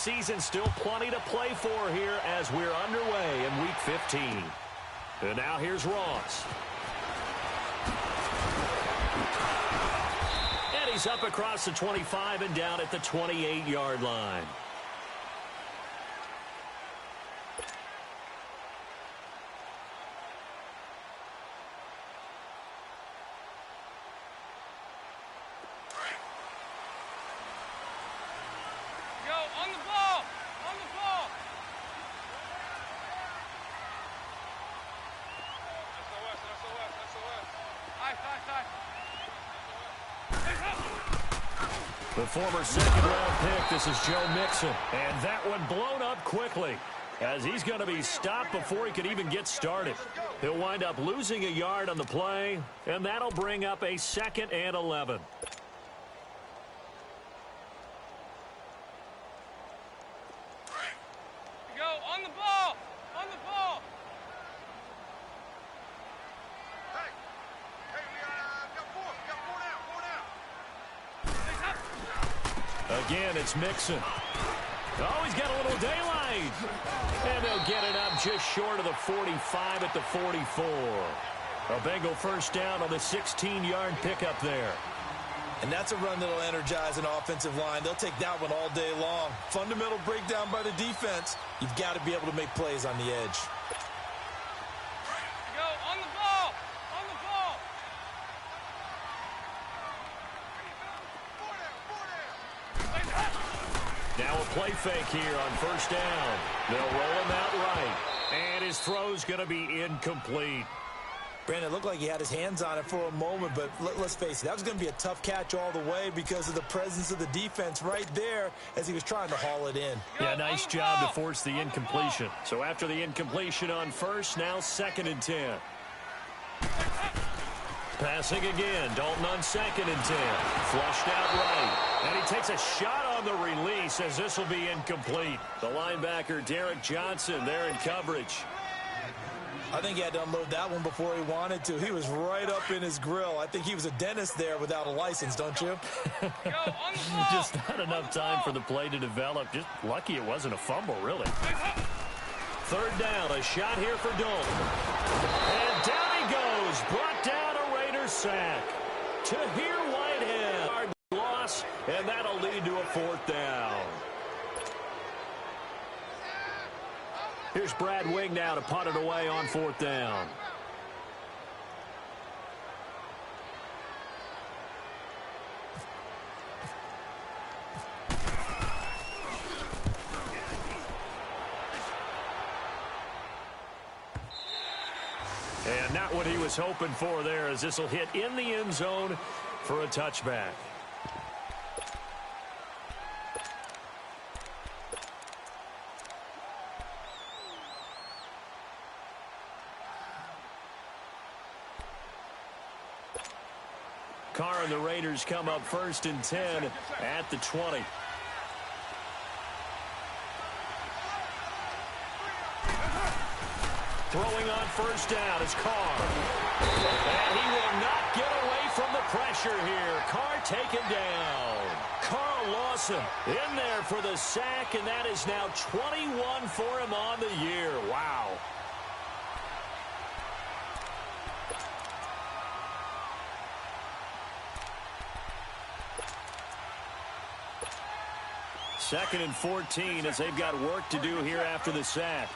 season, still plenty to play for here as we're underway in Week 15. And now here's Ross. And he's up across the 25 and down at the 28-yard line. The former second-round pick, this is Joe Mixon. And that one blown up quickly as he's going to be stopped before he could even get started. He'll wind up losing a yard on the play, and that'll bring up a 2nd and 11. Again, it's Mixon. Oh, he's got a little daylight. And they'll get it up just short of the 45 at the 44. A Bengal first down on the 16-yard pickup there. And that's a run that'll energize an offensive line. They'll take that one all day long. Fundamental breakdown by the defense. You've got to be able to make plays on the edge. Now a play fake here on first down. They'll roll him out right. And his throw's going to be incomplete. Brandon, it looked like he had his hands on it for a moment, but let's face it, that was going to be a tough catch all the way because of the presence of the defense right there as he was trying to haul it in. Yeah, nice job to force the incompletion. So after the incompletion on first, now 2nd and 10. Passing again, Dalton on 2nd and 10. Flushed out right. And he takes a shot on the release as this will be incomplete. The linebacker, Derek Johnson, there in coverage. I think he had to unload that one before he wanted to. He was right up in his grill. I think he was a dentist there without a license, don't you? Just not enough time for the play to develop. Just lucky it wasn't a fumble, really. 3rd down, a shot here for Dalton. And down he goes. Brought down a Raiders sack. Tahir Whitehead. Loss, and that'll lead to a 4th down. Here's Brad Wing now to punt it away on 4th down. And not what he was hoping for there, as this will hit in the end zone for a touchback. Carr and the Raiders come up 1st and 10 at the 20. Throwing on first down is Carr. And he will not get away from the pressure here. Carr taken down. Carl Lawson in there for the sack, and that is now 21 for him on the year. Wow. Second and 14 as they've got work to do here after the sack.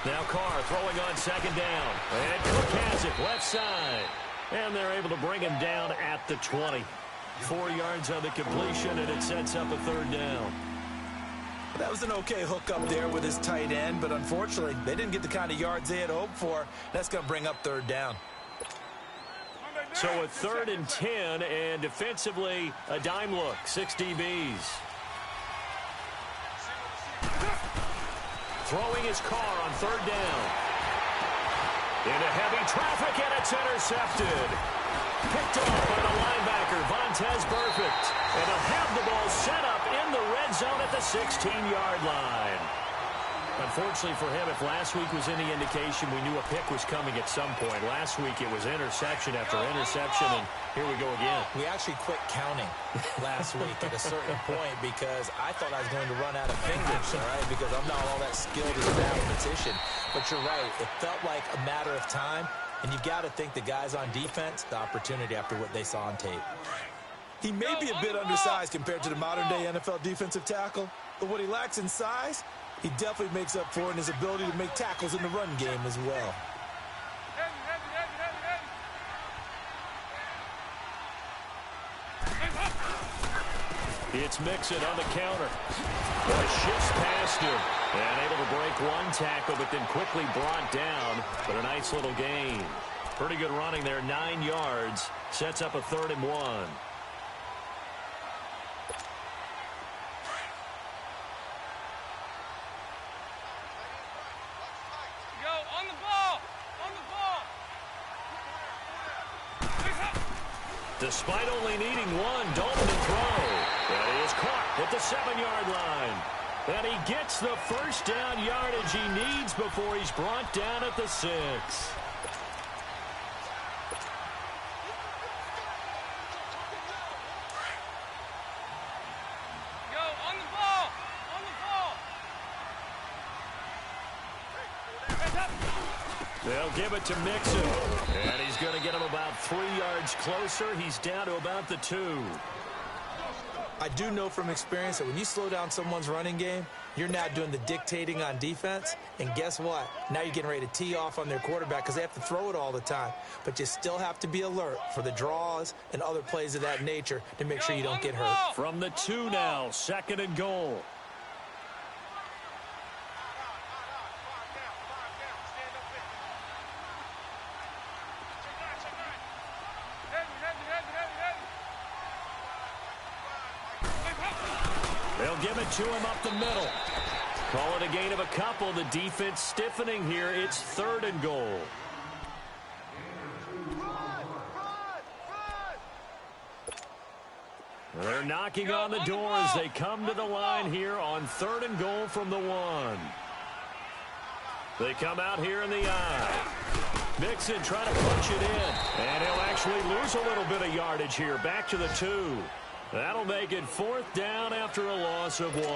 Now Carr throwing on 2nd down. And Cook has it left side. And they're able to bring him down at the 20. 4 yards on the completion, and it sets up a 3rd down. That was an okay hook up there with his tight end, but unfortunately, they didn't get the kind of yards they had hoped for. That's going to bring up 3rd down. So a 3rd and 10, and defensively, a dime look, 6 DBs. Throwing his Carr on 3rd down. Into heavy traffic, and it's intercepted. Picked off by the linebacker, Vontaze Burfict. And he'll have the ball set up in the red zone at the 16-yard line. Unfortunately for him, if last week was any indication, we knew a pick was coming at some point. Last week it was interception after interception, and here we go again. We actually quit counting last week at a certain point because I thought I was going to run out of fingers, all right, because I'm not all that skilled as a mathematician. But you're right. It felt like a matter of time, and you've got to think the guys on defense, the opportunity after what they saw on tape. He may be a bit undersized compared to the modern-day NFL defensive tackle, but what he lacks in size, he definitely makes up for it in his ability to make tackles in the run game as well. It's Mixon on the counter. Shifts past him. And able to break one tackle, but then quickly brought down. But a nice little gain. Pretty good running there, 9 yards. Sets up a 3rd and 1. Despite only needing one, Dalton to throw. And he is caught at the 7-yard line. And he gets the first down yardage he needs before he's brought down at the 6. They'll give it to Mixon. And he's going to get him about 3 yards closer. He's down to about the 2. I do know from experience that when you slow down someone's running game, you're now doing the dictating on defense. And guess what? Now you're getting ready to tee off on their quarterback because they have to throw it all the time. But you still have to be alert for the draws and other plays of that nature to make sure you don't get hurt. From the 2 now, 2nd and goal. They'll give it to him up the middle. Call it a gain of a couple. The defense stiffening here. It's 3rd and goal. They're knocking on the door as they come to the line here on 3rd and goal from the 1. They come out here in the eye. Mixon trying to punch it in. And he'll actually lose a little bit of yardage here. Back to the 2. That'll make it 4th down after a loss of 1.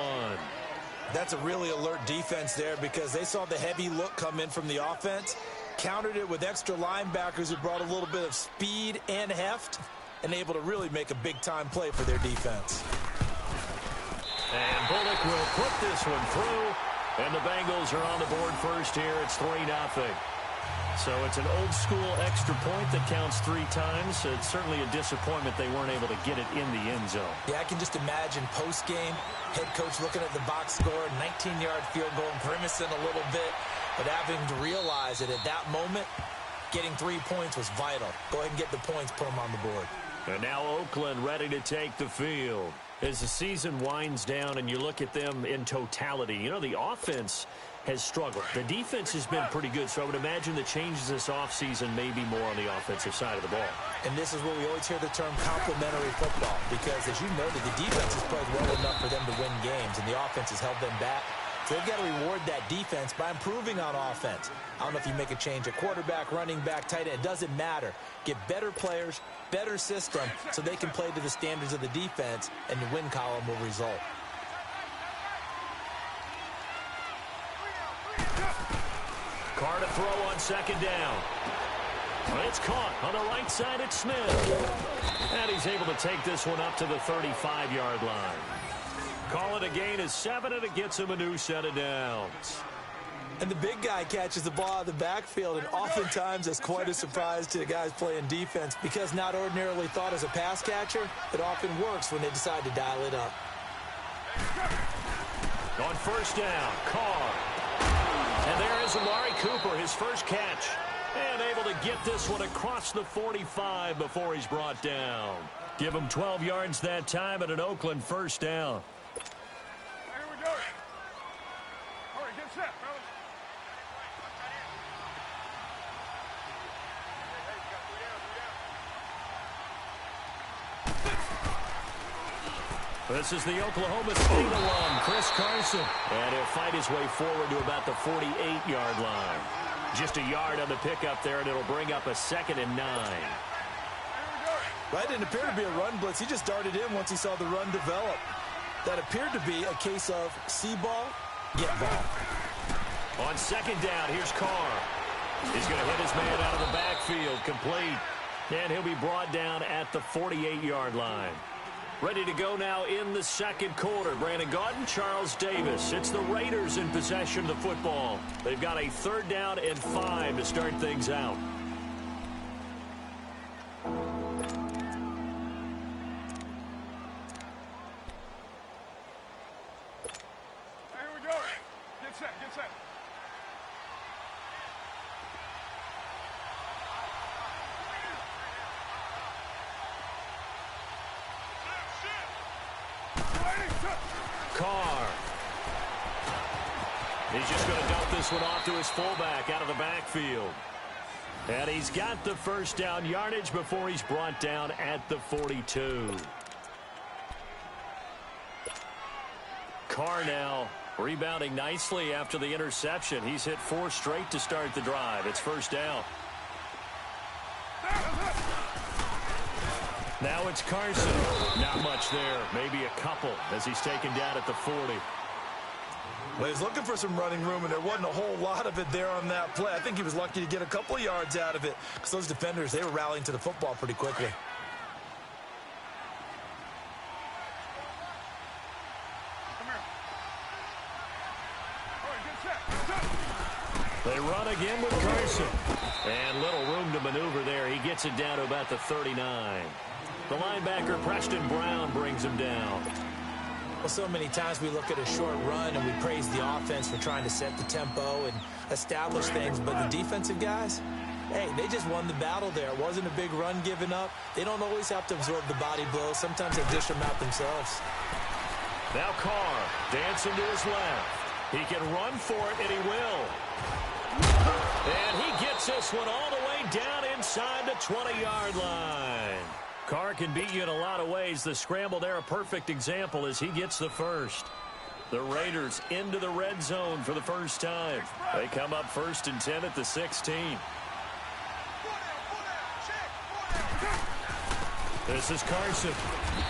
That's a really alert defense there because they saw the heavy look come in from the offense, countered it with extra linebackers who brought a little bit of speed and heft, and able to really make a big-time play for their defense. And Bullock will put this one through, and the Bengals are on the board first here. It's 3-0. So it's an old-school extra point that counts 3 times. It's certainly a disappointment they weren't able to get it in the end zone. Yeah, I can just imagine post-game, head coach looking at the box score, 19-yard field goal, grimacing a little bit, but having to realize that at that moment, getting 3 points was vital. Go ahead and get the points, put them on the board. And now Oakland ready to take the field. As the season winds down and you look at them in totality, you know, the offense has struggled. The defense has been pretty good, so I would imagine the changes this offseason may be more on the offensive side of the ball. And this is where we always hear the term complementary football, because as you noted, the defense has played well enough for them to win games, and the offense has held them back. So they've got to reward that defense by improving on offense. I don't know if you make a change at quarterback, running back, tight end. It doesn't matter. Get better players, better system, so they can play to the standards of the defense, and the win column will result. Carr to throw on 2nd down. It's caught on the right side. It's Smith. And he's able to take this one up to the 35-yard line. Call it a gain of 7, and it gets him a new set of downs. And the big guy catches the ball out of the backfield, and oftentimes that's quite a surprise to the guys playing defense because not ordinarily thought as a pass catcher, it often works when they decide to dial it up. On 1st down, Carr. And there is Amari Cooper, his first catch. And able to get this one across the 45 before he's brought down. Give him 12 yards that time at an Oakland 1st down. Here we go. All right, get set, fellas. This is the Oklahoma State alum, Chris Carson. And he'll fight his way forward to about the 48-yard line. Just a yard on the pickup there, and it'll bring up a 2nd and 9. Right, didn't appear to be a run blitz. He just darted in once he saw the run develop. That appeared to be a case of see ball, get ball. On 2nd down, here's Carr. He's going to hit his man out of the backfield, complete. And he'll be brought down at the 48-yard line. Ready to go now in the 2nd quarter. Brandon Gaudin, Charles Davis. It's the Raiders in possession of the football. They've got a 3rd down and 5 to start things out. Here we go. Get set, get set. Carr. He's just going to dump this one off to his fullback out of the backfield. And he's got the 1st down yardage before he's brought down at the 42. Carr now rebounding nicely after the interception. He's hit 4 straight to start the drive. It's 1st down. Now it's Carson. Not much there. Maybe a couple as he's taken down at the 40. Well, he's looking for some running room, and there wasn't a whole lot of it there on that play. I think he was lucky to get a couple of yards out of it because those defenders, they were rallying to the football pretty quickly. They run again with Carson. And little room to maneuver there. He gets it down to about the 39. The linebacker, Preston Brown, brings him down. Well, so many times we look at a short run and we praise the offense for trying to set the tempo and establish things, but the defensive guys, hey, they just won the battle there. It wasn't a big run given up. They don't always have to absorb the body blows. Sometimes they dish them out themselves. Now Carr dancing to his left. He can run for it, and he will. And he gets this one all the way down inside the 20-yard line. Carr can beat you in a lot of ways. The scramble there, a perfect example as he gets the 1st. The Raiders into the red zone for the first time. They come up 1st and 10 at the 16. This is Carson.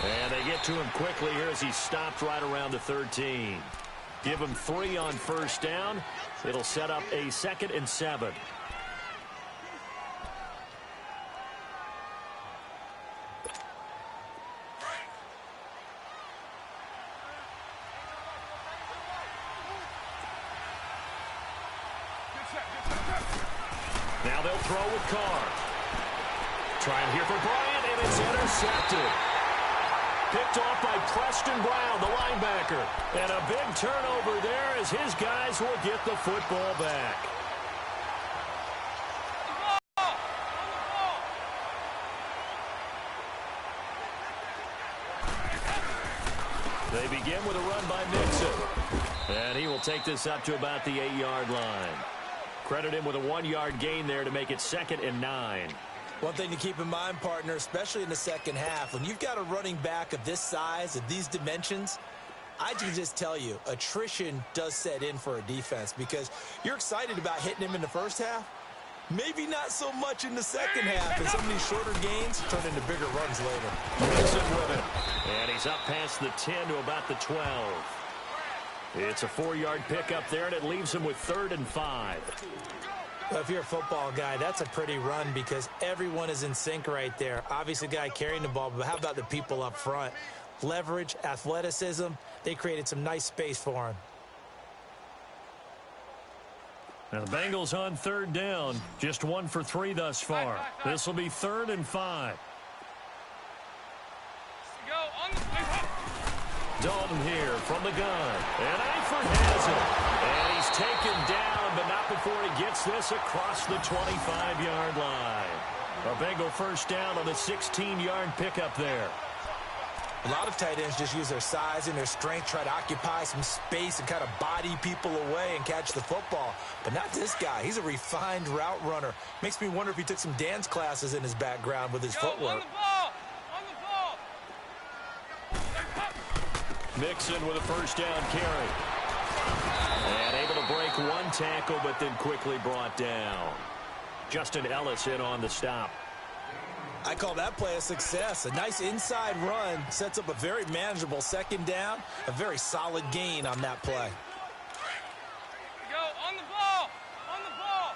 And they get to him quickly here as he stopped right around the 13. Give him 3 on 1st down. It'll set up a 2nd and 7. Now they'll throw with Carr. Trying here for Bryant, and it's intercepted. Picked off by Preston Brown, the linebacker. And a big turnover there as his guys will get the football back. They begin with a run by Mixon. And he will take this up to about the 8-yard line. Credit him with a 1-yard gain there to make it 2nd and 9. One thing to keep in mind, partner, especially in the second half, when you've got a running back of this size, of these dimensions, I can just tell you, attrition does set in for a defense because you're excited about hitting him in the first half. Maybe not so much in the second half, and some of these shorter gains turn into bigger runs later. Mixon with him. And he's up past the 10 to about the 12. It's a 4-yard pickup there, and it leaves him with 3rd and 5. Well, if you're a football guy, that's a pretty run because everyone is in sync right there. Obviously, the guy carrying the ball, but how about the people up front? Leverage, athleticism, they created some nice space for him. Now the Bengals on 3rd down, just 1 for 3 thus far. This will be 3rd and 5. Dalton here from the gun, and Eifert has it. And he's taken down, but not before he gets this across the 25-yard line. A Bengal 1st down on the 16-yard pickup there. A lot of tight ends just use their size and their strength, try to occupy some space and kind of body people away and catch the football. But not this guy. He's a refined route runner. Makes me wonder if he took some dance classes in his background with his footwork. Mixon with a first down carry. And able to break one tackle, but then quickly brought down. Justin Ellis in on the stop. I call that play a success. A nice inside run sets up a very manageable second down. A very solid gain on that play. Go on the ball. On the ball.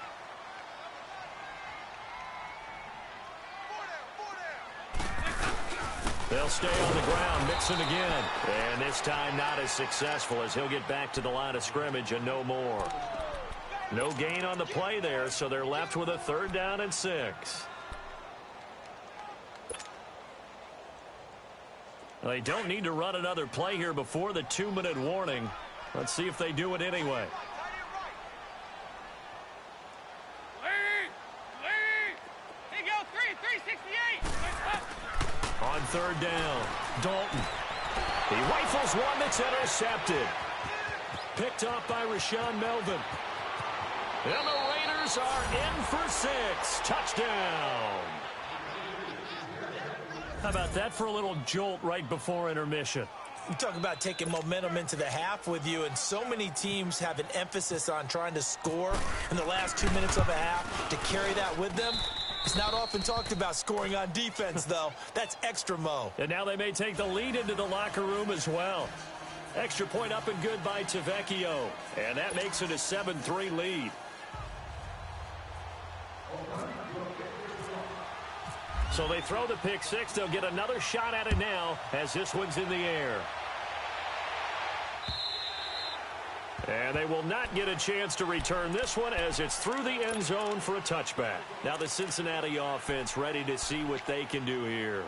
They'll stay on the ground. Mixon again. And this time not as successful as he'll get back to the line of scrimmage and no more. No gain on the play there, so they're left with a 3rd down and 6. They don't need to run another play here before the 2-minute warning. Let's see if they do it anyway. Lead. Here you go, 368. On 3rd down, Dalton. He rifles one that's intercepted. Picked off by Rashaan Melvin. And the Raiders are in for 6. Touchdown. How about that for a little jolt right before intermission? You talk about taking momentum into the half with you, and so many teams have an emphasis on trying to score in the last 2 minutes of a half. To carry that with them, it's not often talked about scoring on defense, though. That's extra mo. And now they may take the lead into the locker room as well. Extra point up and good by Tavecchio. And that makes it a 7-3 lead. So they throw the pick 6. They'll get another shot at it now as this one's in the air. And they will not get a chance to return this one as it's through the end zone for a touchback. Now the Cincinnati offense ready to see what they can do here.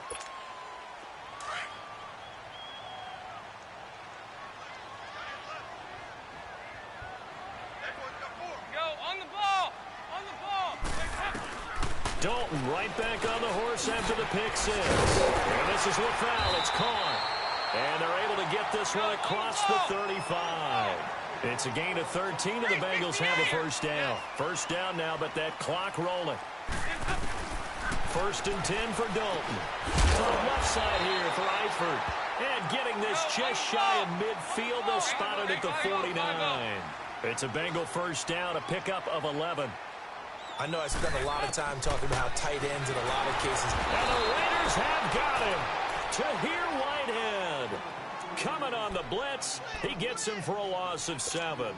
Dalton right back on the horse after the pick 6. And this is LaFell. It's caught. And they're able to get this one across the 35. It's a gain of 13, and the Bengals have a first down. First down now, but that clock rolling. 1st and 10 for Dalton. To the left side here for Eifert. And getting this just shy of midfield. They'll spot it at the 49. It's a Bengal first down, a pickup of 11. I know I spent a lot of time talking about tight ends in a lot of cases. And the Raiders have got him. Tahir Whitehead coming on the blitz. He gets him for a loss of 7.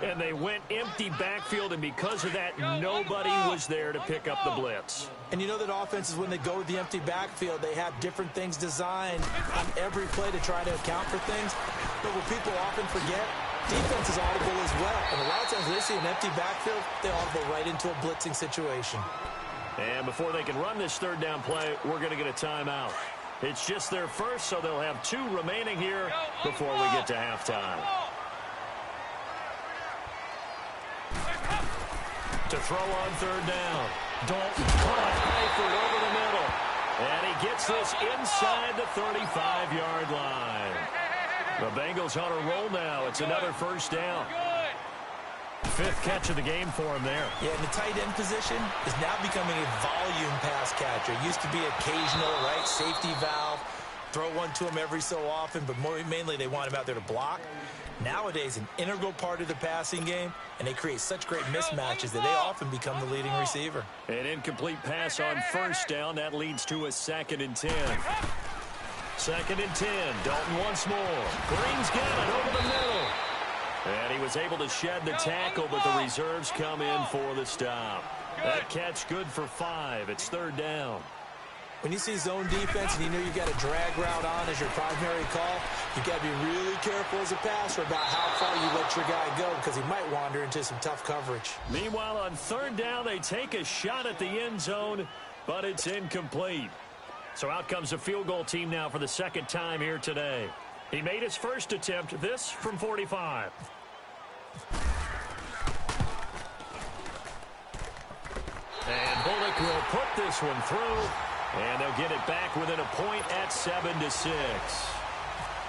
And they went empty backfield, and because of that, nobody was there to pick up the blitz. And you know that offenses, when they go with the empty backfield, they have different things designed on every play to try to account for things. But what people often forget, defense is audible as well. And a lot of times when they see an empty backfield, they audible right into a blitzing situation. And before they can run this 3rd down play, we're going to get a timeout. It's just their first, so they'll have 2 remaining here before we get to halftime. To throw on 3rd down. Dalton caught Eifert over the middle. And he gets this inside the 35-yard line. The Bengals on a roll now. It's another first down. 5th catch of the game for him there. Yeah, and the tight end position is now becoming a volume pass catcher. It used to be occasional, right? Safety valve. Throw one to him every so often, but mainly they want him out there to block. Nowadays, an integral part of the passing game, and they create such great mismatches that they often become the leading receiver. An incomplete pass on first down. That leads to a 2nd and 10. 2nd and 10. Dalton once more. Green's got it over the middle. And he was able to shed the tackle, but the reserves come in for the stop. That catch good for 5. It's 3rd down. When you see zone defense and you know you got a drag route on as your primary call, you got to be really careful as a passer about how far you let your guy go because he might wander into some tough coverage. Meanwhile, on 3rd down, they take a shot at the end zone, but it's incomplete. So out comes the field goal team now for the 2nd time here today. He made his first attempt, this from 45. And Bullock will put this one through. And they'll get it back within a point at 7-6.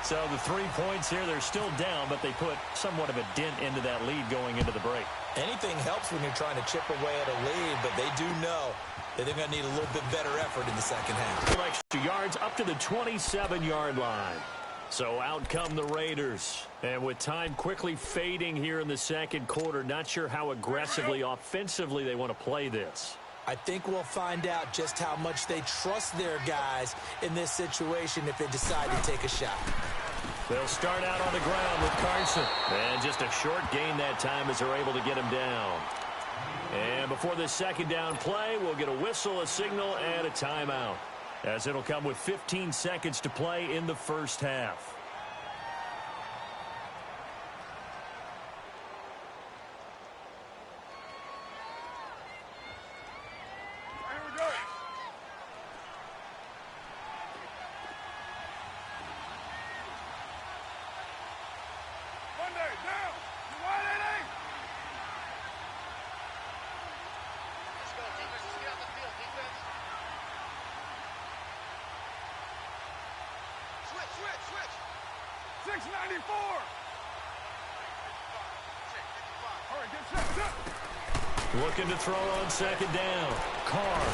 So the 3 points here, they're still down, but they put somewhat of a dent into that lead going into the break. Anything helps when you're trying to chip away at a lead, but they do know that they're going to need a little bit better effort in the second half. 2 extra yards up to the 27-yard line. So out come the Raiders. And with time quickly fading here in the second quarter, not sure how aggressively, offensively they want to play this. I think we'll find out just how much they trust their guys in this situation if they decide to take a shot. They'll start out on the ground with Carson. And just a short gain that time as they're able to get him down. And before this second down play, we'll get a whistle, a signal, and a timeout, as it'll come with 15 seconds to play in the first half. Here we go. Monday, down. You wide, Eddie? Let's go, defense. Let's get on the field, defense. Switch. 694. Check, 55. All right, get set. Set. Looking to throw on second down. Carr.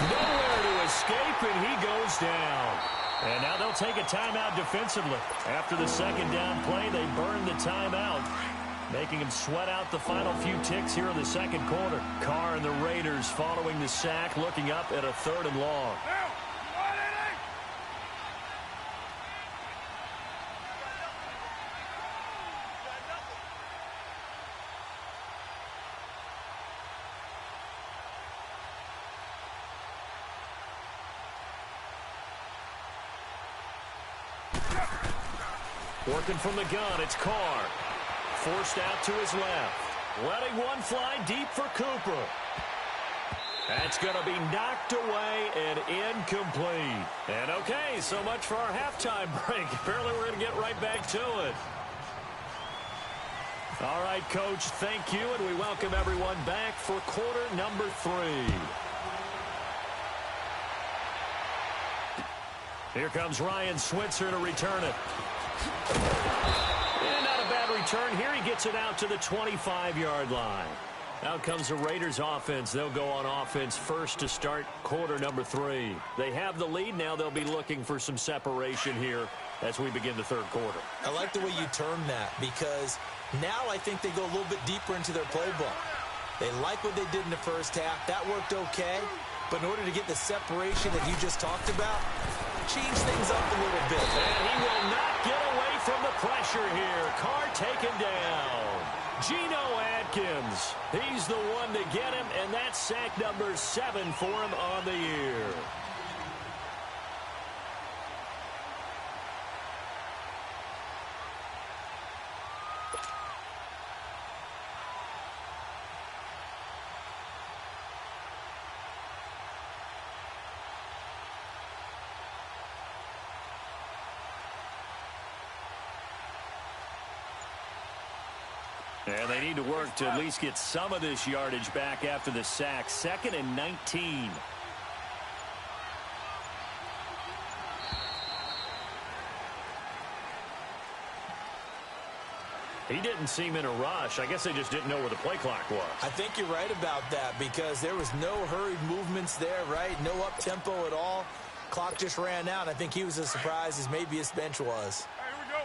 Nowhere to escape, and he goes down. And now they'll take a timeout defensively. After the second down play, they burn the timeout, making him sweat out the final few ticks here in the second quarter. Carr and the Raiders following the sack, looking up at a 3rd and long. Down. You wide, Eddie? Working from the gun, it's Carr. Forced out to his left. Letting one fly deep for Cooper. That's going to be knocked away and incomplete. And okay, so much for our halftime break. Apparently we're going to get right back to it. All right, Coach, thank you, and we welcome everyone back for quarter number 3. Here comes Ryan Switzer to return it. And not a bad return here. He gets it out to the 25-yard line. Out comes the Raiders offense. They'll go on offense first to start quarter number 3. They have the lead. Now they'll be looking for some separation here as we begin the third quarter. I like the way you term that, because now I think they go a little bit deeper into their playbook. They like what they did in the first half. That worked okay. But in order to get the separation that you just talked about, change things up a little bit. And he will not get away from the pressure here. Carr taken down. Geno Atkins. He's the one to get him, and that's sack number 7 for him on the year. And they need to work to at least get some of this yardage back after the sack. 2nd and 19. He didn't seem in a rush. I guess they just didn't know where the play clock was. I think you're right about that, because there was no hurried movements there, right? No up-tempo at all. Clock just ran out. I think he was as surprised as maybe his bench was. Here we go.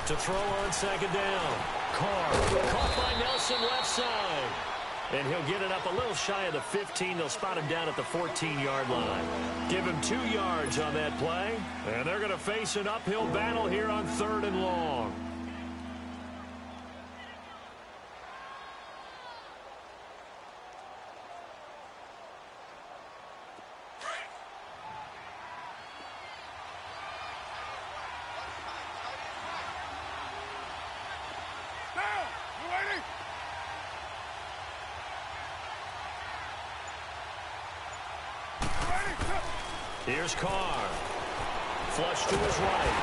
To throw on second down. Carr caught by Nelson left side. And he'll get it up a little shy of the 15. They'll spot him down at the 14-yard line. Give him 2 yards on that play. And they're going to face an uphill battle here on 3rd and long. Here's Carr. Flush to his right.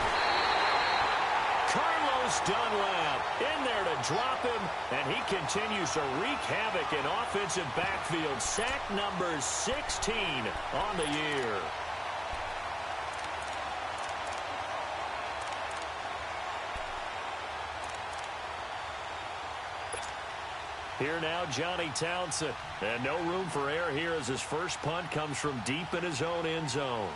Carlos Dunlap in there to drop him, and he continues to wreak havoc in offensive backfield. Sack number 16 on the year. Here now, Johnny Townsend. And no room for error here as his first punt comes from deep in his own end zone.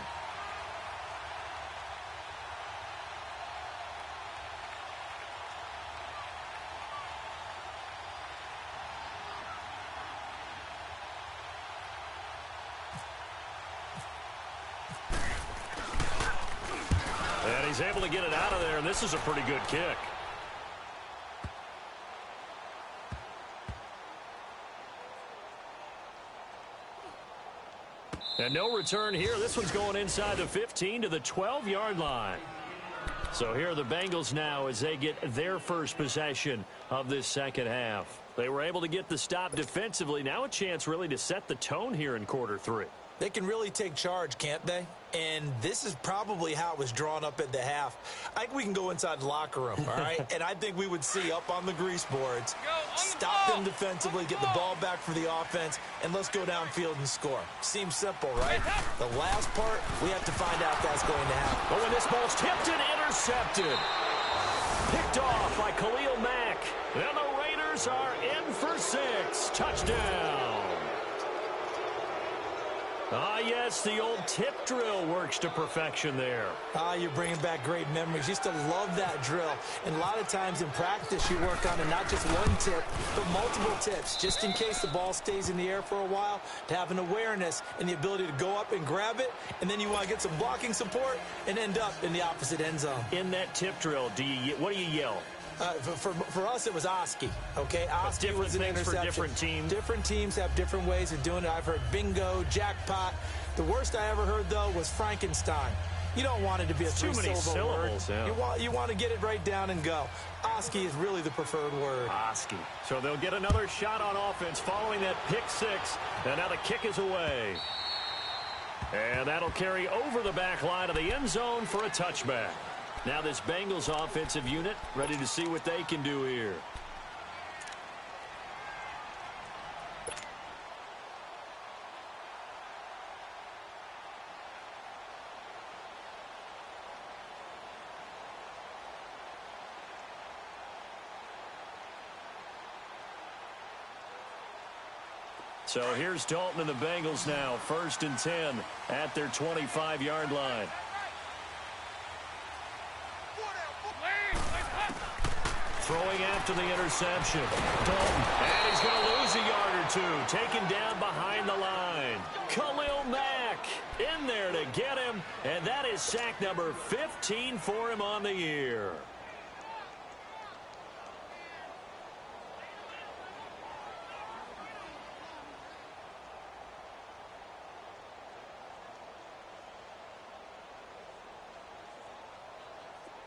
And he's able to get it out of there, and this is a pretty good kick. And no return here. This one's going inside the 15 to the 12-yard line. So here are the Bengals now as they get their first possession of this second half. They were able to get the stop defensively. Now a chance really to set the tone here in quarter three. They can really take charge, can't they? And this is probably how it was drawn up at the half. I think we can go inside the locker room, all right? And I think we would see up on the grease boards, stop them defensively, get the ball back for the offense, and let's go downfield and score. Seems simple, right? The last part, we have to find out if that's going to happen. But when this ball's tipped and intercepted, picked off by Khalil Mack. And the Raiders are in for 6. Touchdown. Ah, yes, the old tip drill works to perfection there. Ah, you're bringing back great memories. Used to love that drill. And a lot of times in practice, you work on it, not just one tip, but multiple tips, just in case the ball stays in the air for a while, to have an awareness and the ability to go up and grab it, and then you want to get some blocking support and end up in the opposite end zone. In that tip drill, what do you yell? For us, it was Oski, okay? Oski was an interception. For different teams. Different teams have different ways of doing it. I've heard bingo, jackpot. The worst I ever heard, though, was Frankenstein. You don't want it to be a three-syllable word. Yeah. You want to get it right down and go. Oski is really the preferred word. Oski. So they'll get another shot on offense following that pick six. And now the kick is away. And that'll carry over the back line of the end zone for a touchback. Now this Bengals offensive unit ready to see what they can do here. So here's Dalton and the Bengals now. 1st and 10 at their 25-yard line. Throwing after the interception. Dalton. And he's going to lose a yard or two. Taken down behind the line. Khalil Mack in there to get him. And that is sack number 15 for him on the year.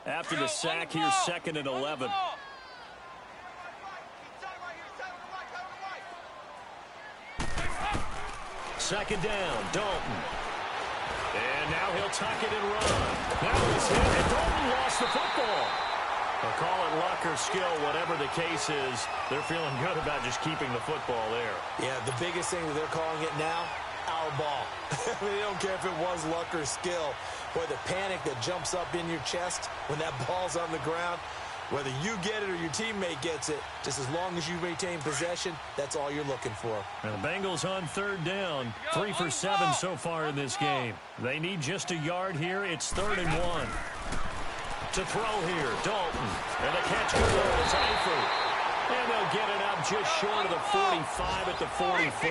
After the sack, here's 2nd and 11. Second down, Dalton. And now he'll tuck it and run. Now he's hit, and Dalton lost the football. They'll call it luck or skill, whatever the case is. They're feeling good about just keeping the football there. Yeah, the biggest thing that they're calling it now, our ball. I mean, they don't care if it was luck or skill. Boy, the panic that jumps up in your chest when that ball's on the ground, whether you get it or your teammate gets it, just as long as you retain possession, that's all you're looking for. And the Bengals on 3rd down. 3 for 7 so far in this game. They need just a yard here. It's 3rd and 1. To throw here, Dalton. And the catch goes. It's Eifert. And they'll get it up just short of the 45 at the 44.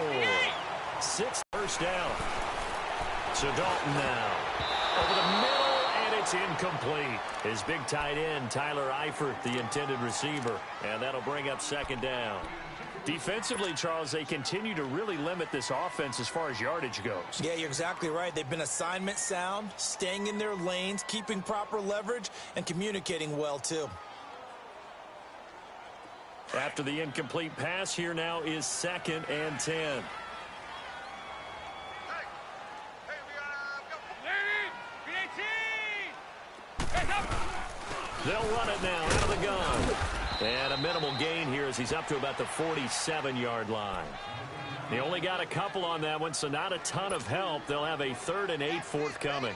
6th first down. So Dalton now. Over the middle, and it's incomplete. His big tight end, Tyler Eifert, the intended receiver. And that'll bring up 2nd down. Defensively, Charles, they continue to really limit this offense as far as yardage goes. Yeah, you're exactly right. They've been assignment sound, staying in their lanes, keeping proper leverage, and communicating well, too. After the incomplete pass, here now is 2nd and 10. They'll run it now out of the gun. And a minimal gain here as he's up to about the 47-yard line. They only got a couple on that one, so not a ton of help. They'll have a 3rd and 8 forthcoming.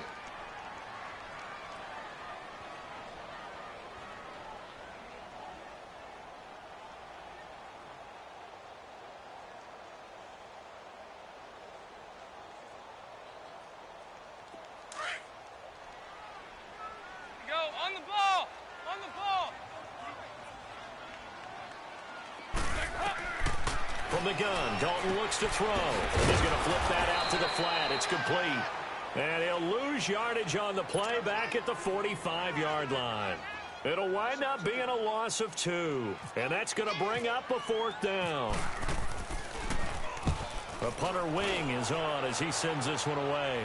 From the gun, Dalton looks to throw. He's going to flip that out to the flat. It's complete. And he'll lose yardage on the play back at the 45-yard line. It'll wind up being a loss of 2. And that's going to bring up a 4th down. The punter wing is on as he sends this one away.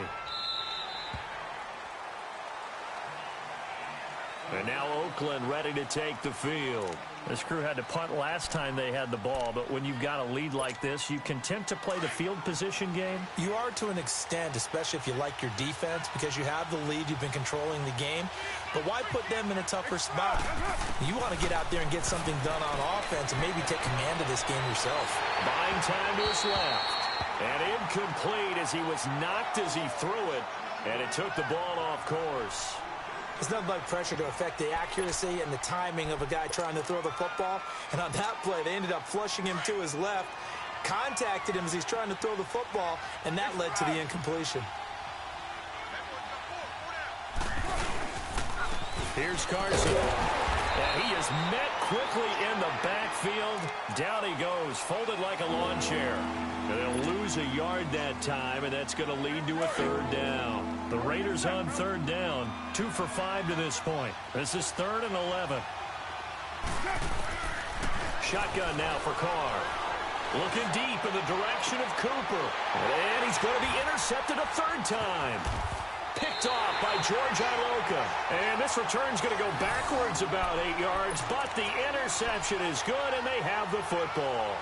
And now Oakland ready to take the field. This crew had to punt last time they had the ball, but when you've got a lead like this, you content to play the field position game? You are to an extent, especially if you like your defense, because you have the lead, you've been controlling the game. But why put them in a tougher spot? You want to get out there and get something done on offense and maybe take command of this game yourself. Buying time to his left. And incomplete as he was knocked as he threw it, and it took the ball off course. It's nothing like pressure to affect the accuracy and the timing of a guy trying to throw the football. And on that play, they ended up flushing him to his left, contacted him as he's trying to throw the football, and that led to the incompletion. Here's Carson. And he is met quickly in the backfield. Down he goes, folded like a lawn chair. And they'll lose a yard that time, and that's going to lead to a 3rd down. The Raiders on 3rd down, 2 for 5 to this point. This is 3rd and 11. Shotgun now for Carr. Looking deep in the direction of Cooper. And he's going to be intercepted a 3rd time. Picked off by George Iloka. And this return's going to go backwards about 8 yards, but the interception is good, and they have the football.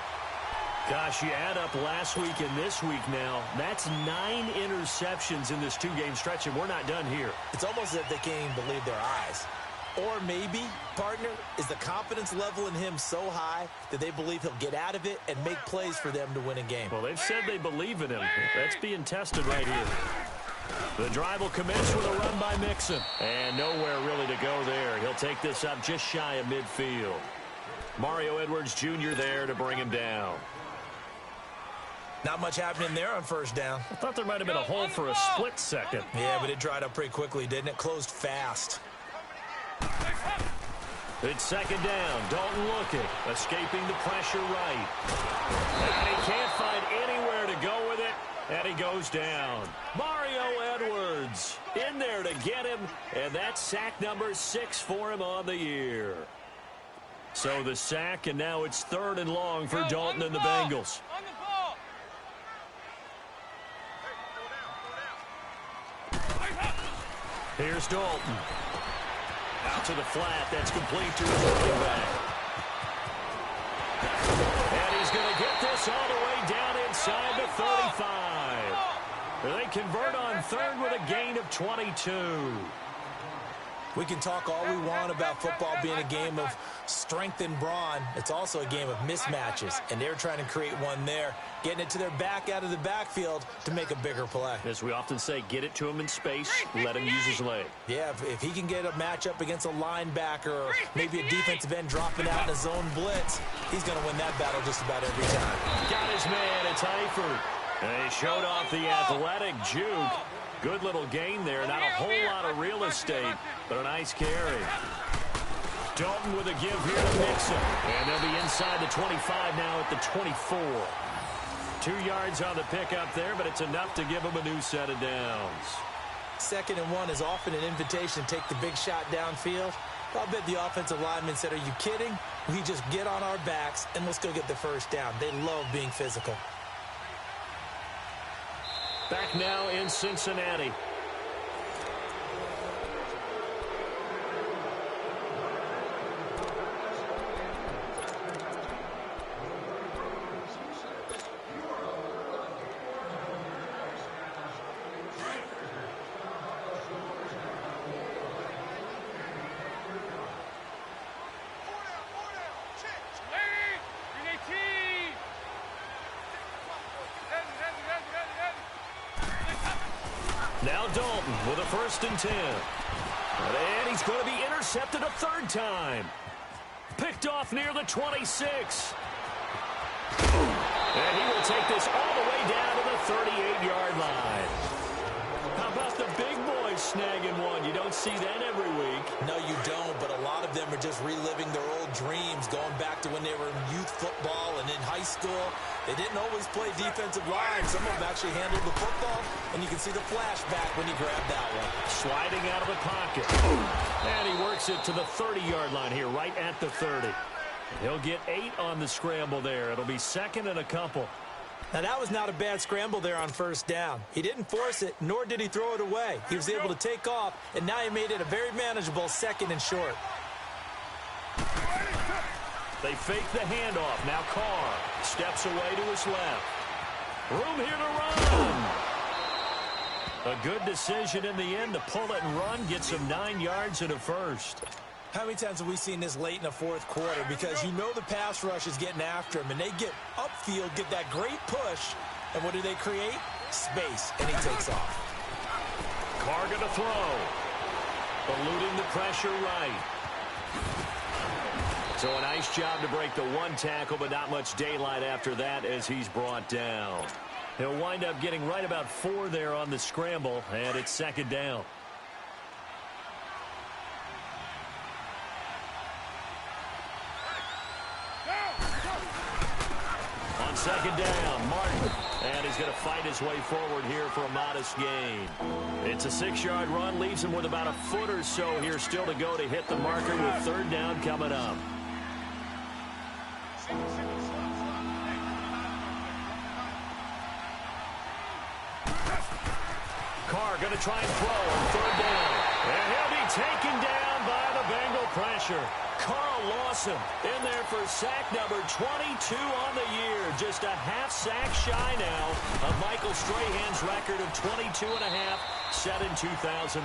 Gosh, you add up last week and this week now, that's 9 interceptions in this 2-game stretch, and we're not done here. It's almost as if they can't even believe their eyes. Or maybe, partner, is the confidence level in him so high that they believe he'll get out of it and make plays for them to win a game. Well, they've said they believe in him. That's being tested right here. The drive will commence with a run by Mixon. And nowhere really to go there. He'll take this up just shy of midfield. Mario Edwards Jr. there to bring him down. Not much happening there on 1st down. I thought there might have been a hole for a split second. Yeah, but it dried up pretty quickly, didn't it? Closed fast. It's 2nd down. Dalton looking. Escaping the pressure right. And he can't find anywhere to go with it. And he goes down. Mario Edwards in there to get him. And that's sack number 6 for him on the year. So the sack, and now it's 3rd and long for Dalton and the Bengals. Here's Dalton. Out to the flat. That's complete to his running back. And he's going to get this all the way down inside the 35. They convert on 3rd with a gain of 22. We can talk all we want about football being a game of strength and brawn. It's also a game of mismatches, and they're trying to create one there, getting it to their back out of the backfield to make a bigger play. As we often say, get it to him in space, let him use his leg. Yeah, if he can get a matchup against a linebacker or maybe a defensive end dropping out in a zone blitz, he's going to win that battle just about every time. Got his man, it's Eifert. And he showed off the athletic juke. Good little gain there. Not a whole lot of real estate, but a nice carry. Dalton with a give here to Mixon. And they'll be inside the 25 now at the 24. 2 yards on the pickup there, but it's enough to give them a new set of downs. 2nd and 1 is often an invitation to take the big shot downfield. I'll bet the offensive lineman said, are you kidding? We just get on our backs and let's go get the 1st down. They love being physical. Back now in Cincinnati. Now Dalton with a 1st and 10. And he's going to be intercepted a 3rd time. Picked off near the 26. And he will take this all the way down to the 38-yard line. How about the big boys snagging one? You don't see that every week. No, you don't, but a lot of them are just reliving their old dreams, going back to when they were in youth football and in high school. They didn't always play defensive line. Some of them actually handled the football, and you can see the flashback when he grabbed that one. Sliding out of the pocket. And he works it to the 30-yard line here, right at the 30. He'll get 8 on the scramble there. It'll be second and a couple. Now, that was not a bad scramble there on first down. He didn't force it, nor did he throw it away. He was able to take off, and now he made it a very manageable second and short. They fake the handoff. Now Carr steps away to his left. Room here to run. A good decision in the end to pull it and run. Gets him 9 yards and a first. How many times have we seen this late in the fourth quarter? Because you know the pass rush is getting after him, and they get upfield, get that great push, and what do they create? Space, and he takes off. Carr going to throw. Eluding the pressure right. So a nice job to break the one tackle, but not much daylight after that as he's brought down. He'll wind up getting right about 4 there on the scramble, and it's second down. On second down, Martin. And he's going to fight his way forward here for a modest gain. It's a 6-yard run, leaves him with about a foot or so here still to go to hit the marker with third down coming up. Carr going to try and throw on third down. And he'll be taken down by the Bengal pressure. Carl Lawson in there for sack number 22 on the year. Just a half sack shy now of Michael Strahan's record of 22 and a half set in 2001.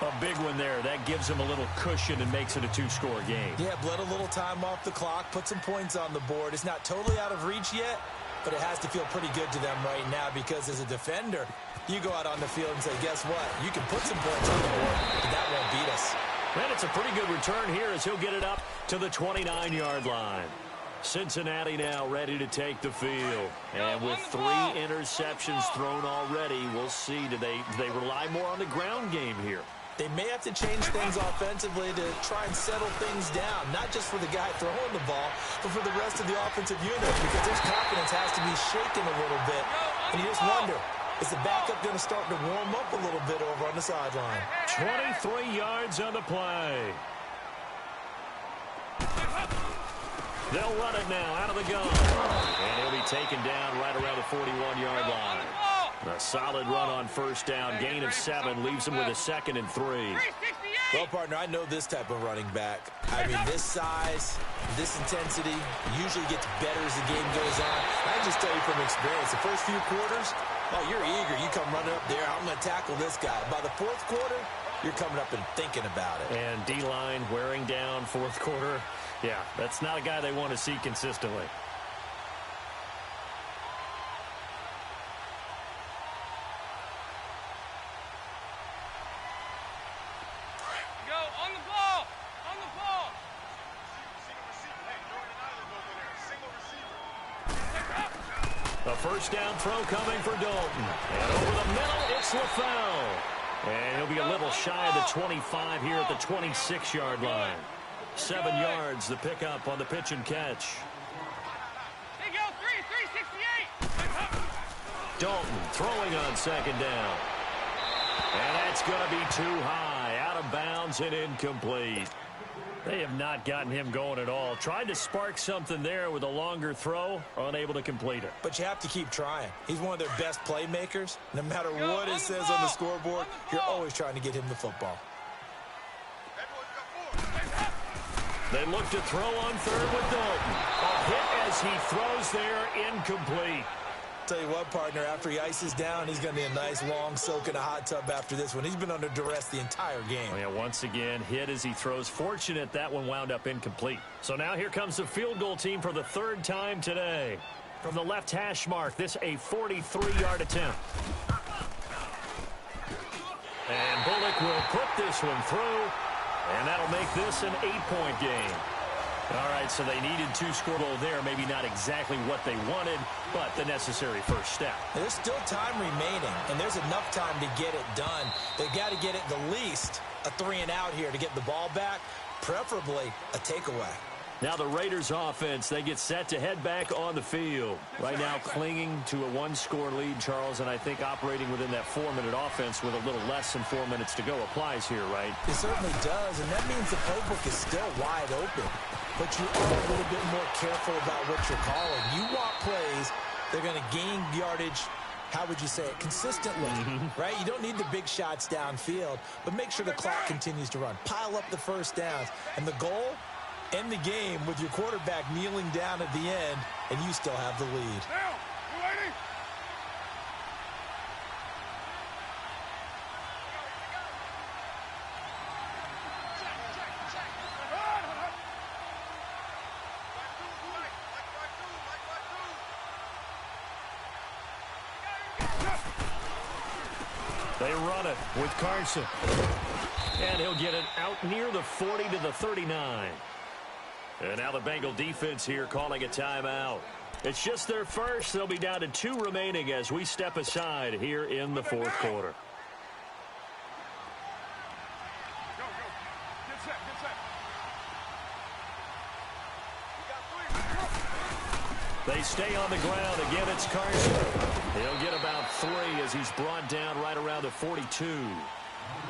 A big one there. That gives him a little cushion and makes it a 2-score game. Yeah, bled a little time off the clock, put some points on the board. It's not totally out of reach yet, but it has to feel pretty good to them right now because as a defender, you go out on the field and say, guess what? You can put some points on the board, but that won't beat us. And it's a pretty good return here as he'll get it up to the 29-yard line. Cincinnati now ready to take the field. And with 3 interceptions thrown already, we'll see. Do they rely more on the ground game here? They may have to change things offensively to try and settle things down, not just for the guy throwing the ball, but for the rest of the offensive unit, because their confidence has to be shaken a little bit. And you just wonder, is the backup going to start to warm up a little bit over on the sideline? 23 yards on the play. They'll run it now out of the gun. And he'll be taken down right around the 41-yard line. A solid run on first down. Gain of 7 leaves him with a second and 3. Well, partner, I know this type of running back. I mean, this size, this intensity usually gets better as the game goes on. I can just tell you from experience, the first few quarters, oh, you're eager. You come running up there. I'm going to tackle this guy. By the fourth quarter, you're coming up and thinking about it. And D-line wearing down fourth quarter. Yeah, that's not a guy they want to see consistently. A first down throw coming for Dalton. And over the middle, it's LaFell. And he'll be a little shy of the 25 here at the 26-yard line. 7 yards, the pickup on the pitch and catch. They go 368. Dalton throwing on second down. And that's going to be too high, out of bounds and incomplete. They have not gotten him going at all. Tried to spark something there with a longer throw, unable to complete it. But you have to keep trying. He's one of their best playmakers. No matter what it says on the scoreboard, you're always trying to get him the football. They look to throw on third with Dalton. A hit as he throws there, incomplete. Tell you what, partner, after he ices down, he's going to be a nice long soak in a hot tub after this one. He's been under duress the entire game. Oh, yeah, once again, hit as he throws. Fortunate that one wound up incomplete. So now here comes the field goal team for the 3rd time today. From the left hash mark, this a 43-yard attempt. And Bullock will put this one through, and that'll make this an 8-point game. All right, so they needed 2-score goal there. Maybe not exactly what they wanted, but the necessary first step. There's still time remaining, and there's enough time to get it done. They've got to get it the least a 3-and-out here to get the ball back, preferably a takeaway. Now the Raiders offense, they get set to head back on the field. Right now clinging to a one-score lead, Charles, and I think operating within that 4-minute offense with a little less than 4 minutes to go applies here, right? It certainly does, and that means the playbook is still wide open. But you are a little bit more careful about what you're calling. You want plays, they're going to gain yardage, how would you say it, consistently, right? You don't need the big shots downfield, but make sure the clock continues to run. Pile up the first downs, and the goal, end the game with your quarterback kneeling down at the end, and you still have the lead. Now, you lady. They run it with Carson. And he'll get it out near the 40 to the 39. And now the Bengal defense here calling a timeout. It's just their first. They'll be down to 2 remaining as we step aside here in the fourth quarter. Go, go. Get set, get set. They stay on the ground. Again, it's Carson. He'll get about 3 as he's brought down right around the 42.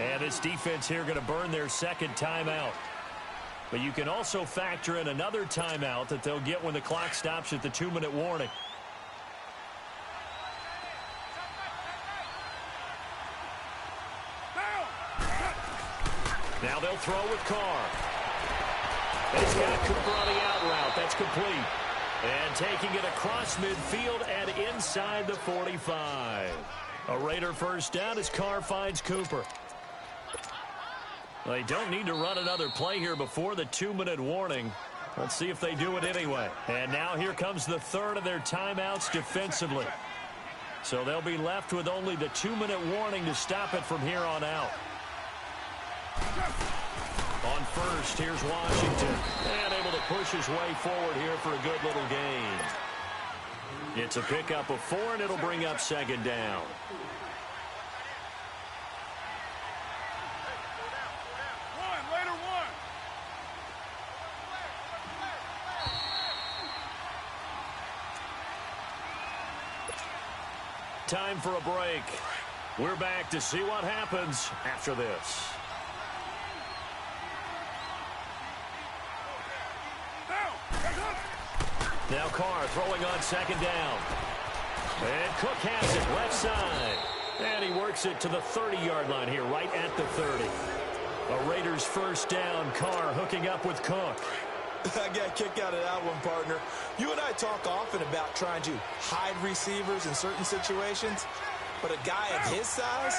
And this defense here going to burn their second timeout. But you can also factor in another timeout that they'll get when the clock stops at the 2-minute warning. Now they'll throw with Carr. He's got Cooper on the out route. That's complete. And taking it across midfield and inside the 45. A Raider first down as Carr finds Cooper. They don't need to run another play here before the 2-minute warning. Let's see if they do it anyway. And now here comes the third of their timeouts defensively. So they'll be left with only the 2-minute warning to stop it from here on out. On first, here's Washington. And able to push his way forward here for a good little gain. It's a pickup of 4, and it'll bring up second down. Time for a break. We're back to see what happens after this. Now Carr throwing on second down. And Cook has it left side. And he works it to the 30-yard line here, right at the 30. A Raiders first down. Carr hooking up with Cook. I got a kick out of that one, partner. You and I talk often about trying to hide receivers in certain situations, but a guy of his size,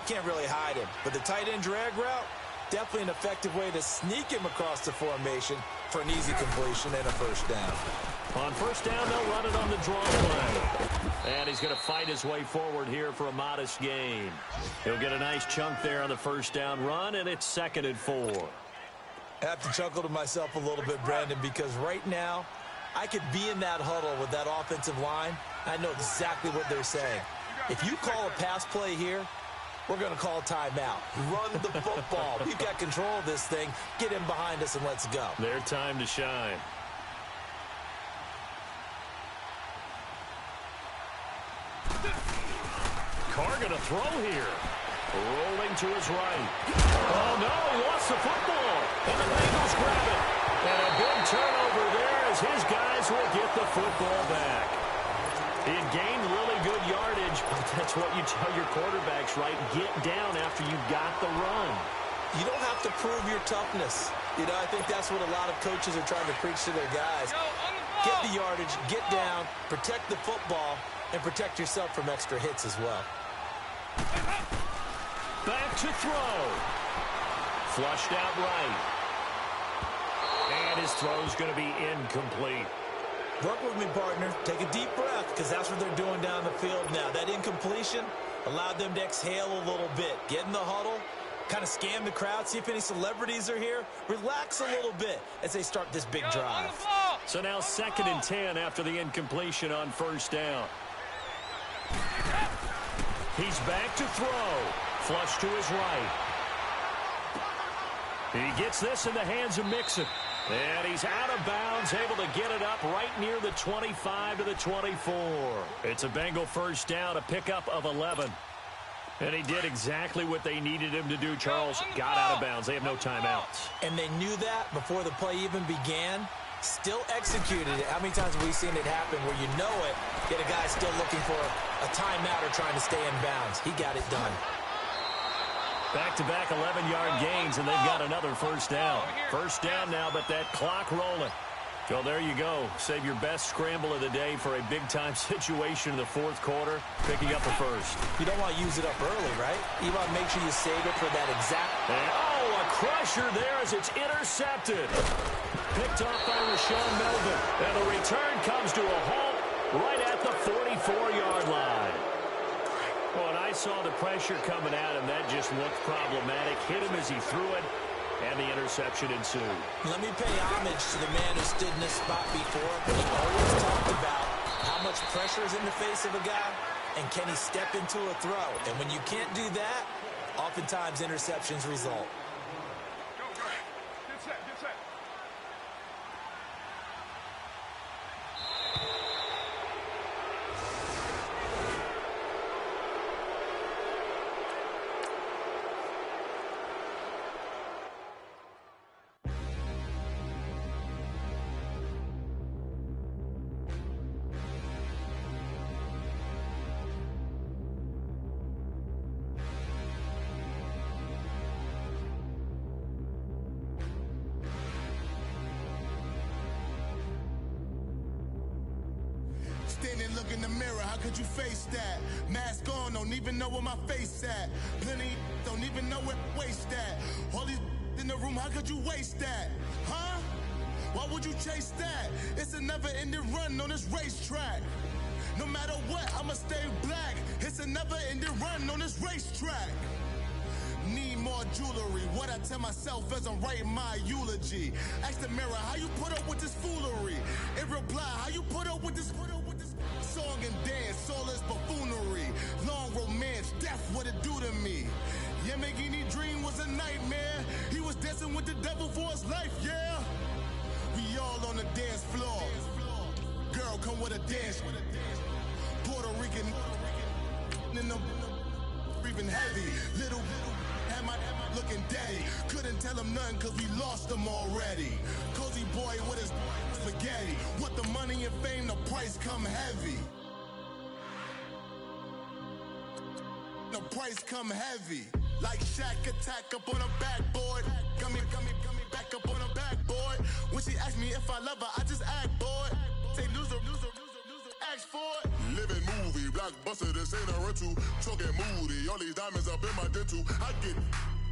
can't really hide him. But the tight end drag route, definitely an effective way to sneak him across the formation for an easy completion and a first down. On first down, they'll run it on the draw play. And he's going to fight his way forward here for a modest gain. He'll get a nice chunk there on the first down run, and it's 2nd and 4. I have to chuckle to myself a little bit, Brandon, because right now I could be in that huddle with that offensive line. I know exactly what they're saying. If you call a pass play here, we're going to call timeout. Run the football. We've got control of this thing. Get in behind us and let's go. Their time to shine. Carr going to throw here. Rolling to his right. Oh, no, he lost the football. And the Bengals grab it. And a big turnover there as his guys will get the football back. He had gained really good yardage, but that's what you tell your quarterbacks, right? Get down after you got the run. You don't have to prove your toughness. You know, I think that's what a lot of coaches are trying to preach to their guys. Get the yardage, get down, protect the football, and protect yourself from extra hits as well. Back to throw. Flushed out right. And his throw's going to be incomplete. Work with me, partner. Take a deep breath, because that's what they're doing down the field now. That incompletion allowed them to exhale a little bit. Get in the huddle, kind of scan the crowd, see if any celebrities are here. Relax a little bit as they start this big drive. So now 2nd and 10 after the incompletion on first down. He's back to throw. Flush to his right. He gets this in the hands of Mixon. And he's out of bounds, able to get it up right near the 25 to the 24. It's a Bengal first down, a pickup of 11. And he did exactly what they needed him to do, Charles. Got out of bounds. They have no timeouts. And they knew that before the play even began. Still executed it. How many times have we seen it happen where you know it, yet a guy's still looking for a timeout or trying to stay in bounds? He got it done. Back-to-back 11-yard gains, and they've got another first down. First down now, but that clock rolling. So there you go. Save your best scramble of the day for a big-time situation in the fourth quarter, picking up the first. You don't want to use it up early, right? You want to make sure you save it for that exact... And, oh, a crusher there as it's intercepted. Picked off by Rashawn Melvin. And the return comes to a halt right at the 44-yard line. Well, and I saw the pressure coming at him. That just looked problematic. Hit him as he threw it, and the interception ensued. Let me pay homage to the man who stood in this spot before. He always talked about how much pressure is in the face of a guy, and can he step into a throw. And when you can't do that, oftentimes interceptions result. Go. Get set. Standing, look in the mirror, how could you face that? Mask on, don't even know where my face at. Plenty, don't even know where waste at. All these in the room, how could you waste that? Huh? Why would you chase that? It's a never-ending run on this racetrack. No matter what, I'ma stay black. It's a never-ending run on this racetrack. Need more jewelry. What I tell myself as I'm writing my eulogy. Ask the mirror, how you put up with this foolery? It reply, how you put up with this song and dance, soulless buffoonery. Long romance, death, what it do to me? Yamagini dream was a nightmare. He was dancing with the devil for his life, yeah. We all on the dance floor. Girl, come with a dance. Puerto Rican in the breathing heavy. Little had my looking daddy. Couldn't tell him nothing cause we lost him already. Cozy boy with his spaghetti. With the money and fame, the price come heavy. The price come heavy. Like Shaq attack up on a backboard. Got me back up on a backboard. When she asked me if I love her, I just act bored. Say loser, ask for it. Living movie, blockbuster, this ain't a rental. Talking moody, all these diamonds up in my dental. I get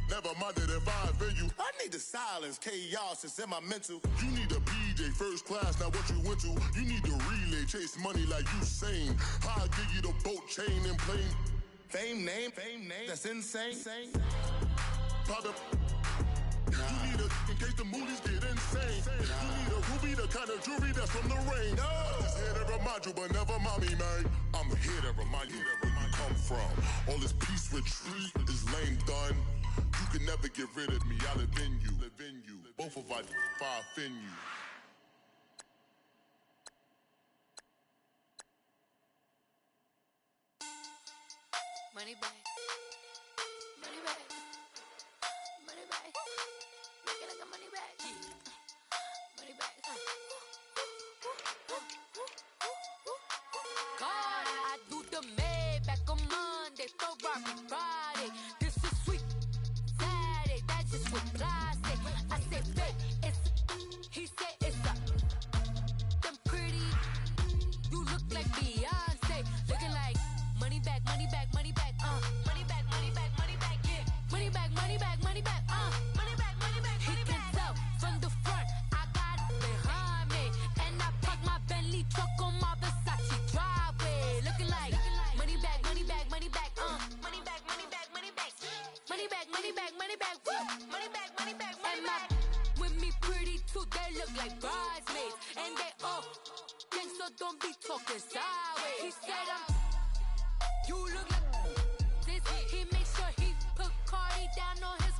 never minded if I offend you. I need the silence, chaos is in my mental. You need a PJ first class, not what you went to. You need the relay, chase money like you sane. I'll give you the boat chain and plane. Fame name, that's insane. Private. You need a, in case the movies get insane. You need a ruby, the kind of jewelry that's from the rain. I'm just here to remind you, but never mind me, man. I'm here to remind you where you come from. All this peace retreat is lame done. You can never get rid of me, I'll live in you. Both of our fire offend you. Money back. Money back. Money back. Make it like a money back. Money back. God, I do the Maybach on Monday, Ferrari Friday. This is sweet Saturday, that's just what I say. I say fake, it's he said it's a them pretty. You look like Beyonce, looking like money back, money back, money back, money back, money back, money back, yeah. Money back, money back, money back, money back, money back. He can tell from the front, I got it behind me, and I park my Bentley truck on my Versace driveway, looking like money back, money back, money back, money back, money back, money back, money back, money back, money back, woo, money back, money back, money back. With me pretty too, they look like bridesmaids, and they all gang, so don't be talking sideways. He said you look like this. He makes sure he put Cardi down on his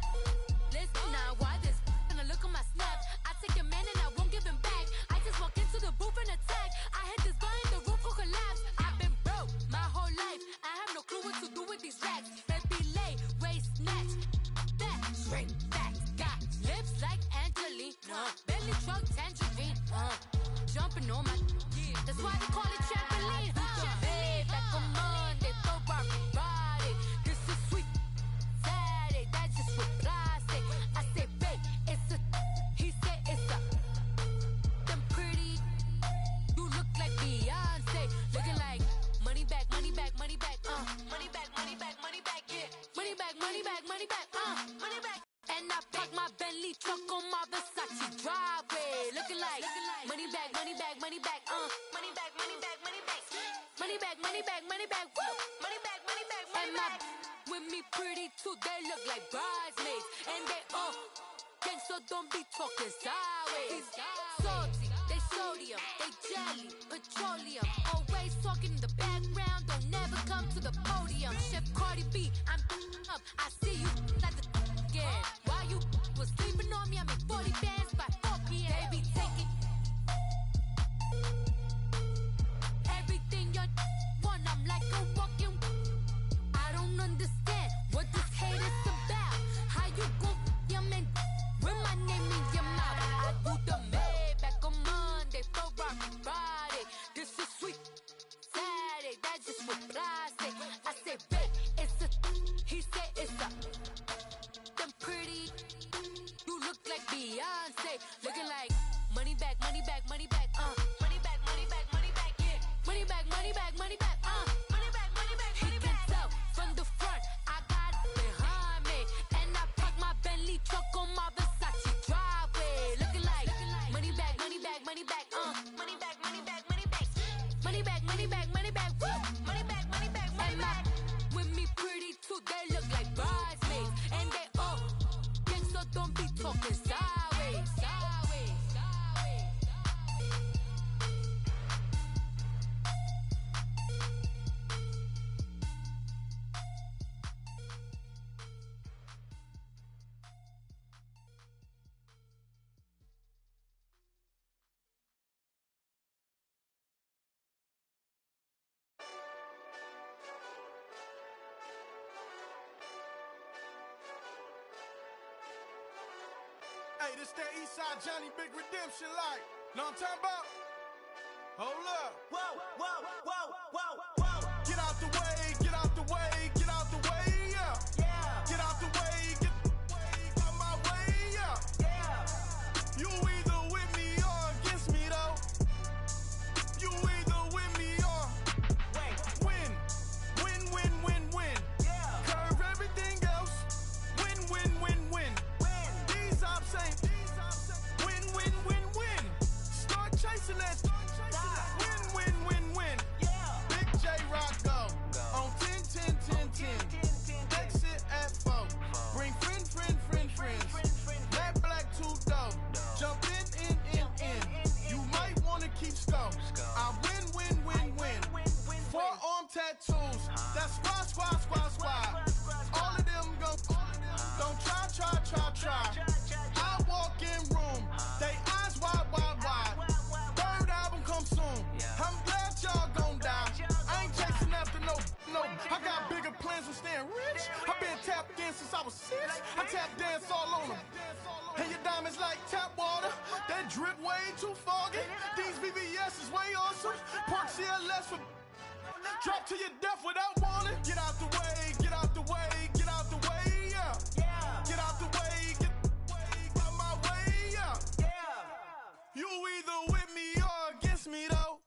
list. Now why this? Gonna look at my snap. I take your man and That's why they call it trampoline. Hey, back on Monday, throw rock Friday. This is sweet Saturday, that's just what I say. I say, babe, it's a. He said it's a. Them pretty. You look like Beyonce, looking like money back, money back, money back, money back, money back, money back, yeah. Money back, money back, money back, money back. And I park my Bentley truck on my Versace driveway, looking like money back, money back, money back, money back, money back, money back, money back, money back, money back, woo, money back, money back, money back. With me pretty too, they look like bridesmaids, and they gang, so don't be talking sideways. Salty, they sodium, they jelly, petroleum. Always talking in the background, don't never come to the podium. Chef Cardi B, I'm up. I see you at the again. While you was sleeping on me, I make 40 bands by 4 p.m. They be taking everything you want. I'm like a walking. I don't understand what this hate is about. How you go your man with my name in your mouth? I do the Maybach on Monday, for rock Friday. This is sweet Saturday, that's just what I say. I say, babe, it's a. He said it's a. Them pretty. You look like Beyonce, looking like money back, money back, money back, money back, money back, money back, yeah. Money back, money back, money back, money back, money back, money back. He can tell from the front, I got it behind me, and I park my Bentley truck on my Versace driveway, looking like money back, money back, money back, money back, money back, money back, money back, money back, money back, woo, money back, money back, money back. With me pretty too, they look like bridesmaids, and they gang, so don't be talking sideways, sideways, sideways. Hey, this that Eastside Johnny Big Redemption like. Know what I'm talking about? Hold up. Whoa, whoa, whoa, whoa, whoa. Get out the way, get out the way, get out the way, yeah. Yeah. Get out the way, get out my way, yeah. Yeah. You either with me or against me though. You either with me or win. Win, win, win, win. Yeah. Curve everything else. Win, win, win, win. These ops ain't win, win, win, win. Start chasing that. Win, win, win, win. Yeah. Big J Rock go on 10, 10, 10, 10. Exit at 4. Bring friends. Black too dope. Jump in. You might wanna keep scope. I win. Forearm tattoos. That's squad. All of them go. Don't try. I walk in room. They eyes wide. Third album come soon. I'm glad y'all gon' die. I ain't chasing after no. I got bigger plans for staying rich. I been tapped in since I was 6. I tap dance all on them. And your diamonds like tap water. That drip way too foggy. These BBS is way awesome. Park CLS for drop to your death without warning. Get out the way, get out the way, get out the way, yeah. Get out the way, get out my way, yeah. You either with me or against me though.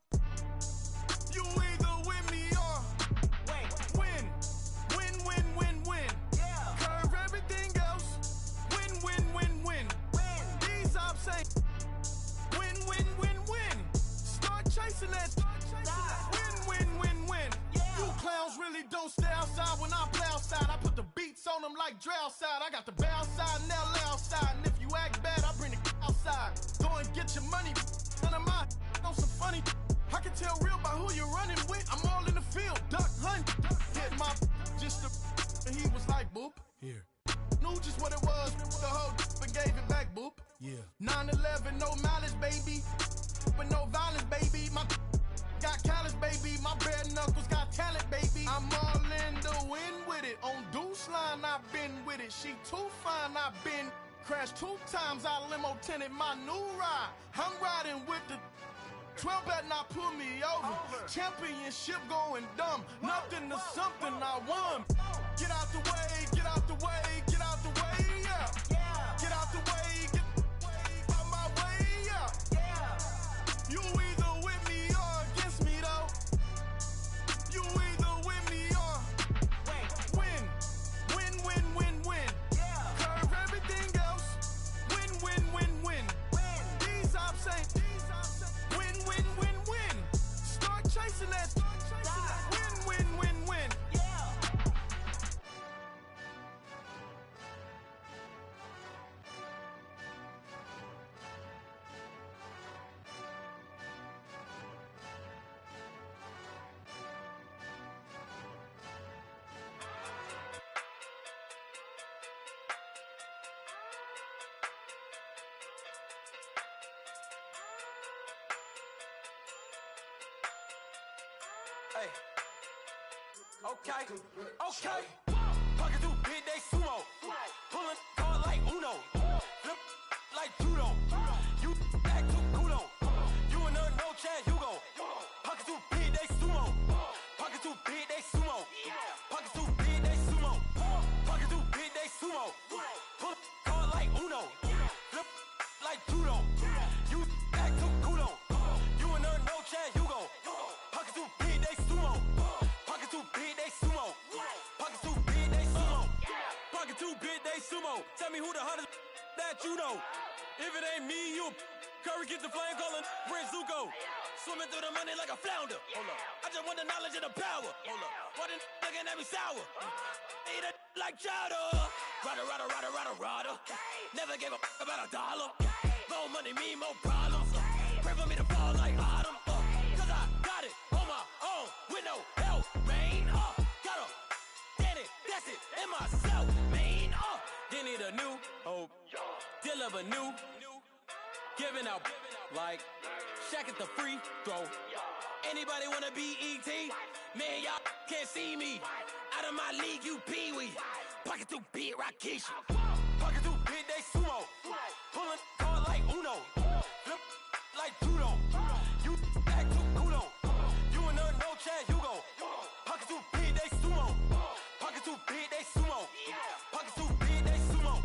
You either with me or win. Win. Curve everything else. Win. These ops ain't win. Start chasing that. Win. You clowns really don't stay outside when I play outside. I put the beats on them like Dre outside. I got the bow side and LA outside. And if you act bad, I bring the outside. Go and get your money. None of my on some funny. I can tell real by who you're running with. I'm all in the field. Duck hunt. Hit my just and he was like, boop. Here. Knew just what it was. The whole and gave it back, boop. Yeah. 9/11, no mileage, baby. But no violence, baby. My got callous, baby. My bare knuckles got talent, baby. I'm all in the wind with it. On Deuce Line, I've been with it. She too fine, I've been crashed 2 times. I limo tinted my new ride. I'm riding with the 12 better not pull me over. Championship going dumb. Nothing to something I won. Get out the way, get out the way, get out the way, yeah. Get out the way, get out my way, yeah. You either with me or against me though. You either with me or win. Win, win, win, win. Curve everything else. Win, win, win, win. These ops ain't win, win, win, win. Start chasing that. Win, win, win, win. Hey. Okay. Pocket too big, they sumo. Pulling hard like Uno. Flip like judo. You act too culo. You and her no Chad Hugo. Pocket too big, they sumo. Pocket too big, they sumo. Pocket too big, they sumo. Pocket too big, they sumo. Pull hard like Uno. Flip like judo. You act too culo. You and her no Chad Hugo. Pocket too big, they sumo. Pocket too big, they sumo. Pocket too big, they sumo. Pocket too big, they sumo. Tell me who the hottest that you know. If it ain't me, you Curry get the flame calling Prince Zuko. Swimming through the money like a flounder. Hold up. I just want the knowledge and the power. Hold up. Why the looking at me sour? Eat it like chowder. Rada. Never gave a about $1. More money, me, more problems. Pray for me to fall like autumn. Cause I got it on my own with no help, man. Got a Danny, that's it, in myself, man. They need a new hope, deal of a new, giving out like Shaq at the free throw. Anybody wanna be ET? Man, y'all can't see me. Out of my league, you pee-wee. Pocket too big, Rakeisha. Pocket too big, they sumo. Pulling hard like Uno. Flip like judo. You act too culo. You and her no Chad Hugo. Pocket too big, they sumo. Pocket too big, they sumo. Pocket too big, they sumo.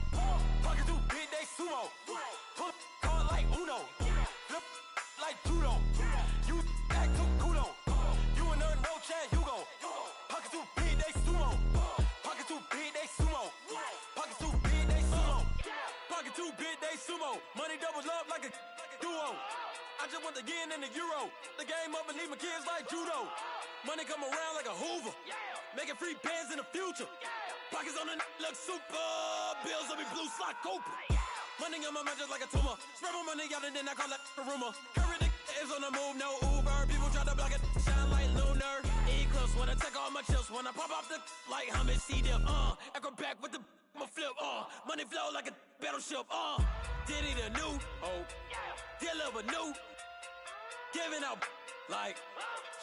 Pocket too big, they sumo. Pull hard like Uno. Flip like judo. You act too culo. You and her no Chad Hugo. Pocket too big, they sumo. Pocket too big, they sumo. Pocket too big, they sumo. Pocket too big, they sumo. Money doubles up like a duo. I just want the yen and the euro. The game up and leave my kids like judo. Money come around like a Hoover. Making free bands in the future. Pockets on the look super. Bills on me blue slot Cooper. Money on my mind just like a tumor. Spread my money out and then I call that a rumor. Curry the is on the move, no Uber. People try to block it, shine like lunar. Eclipse when I take all my chips. When I pop off the like hummus, see them. Echo back with the flip. Money flow like a battleship. Diddy the new hope. Deal of a new. Giving out like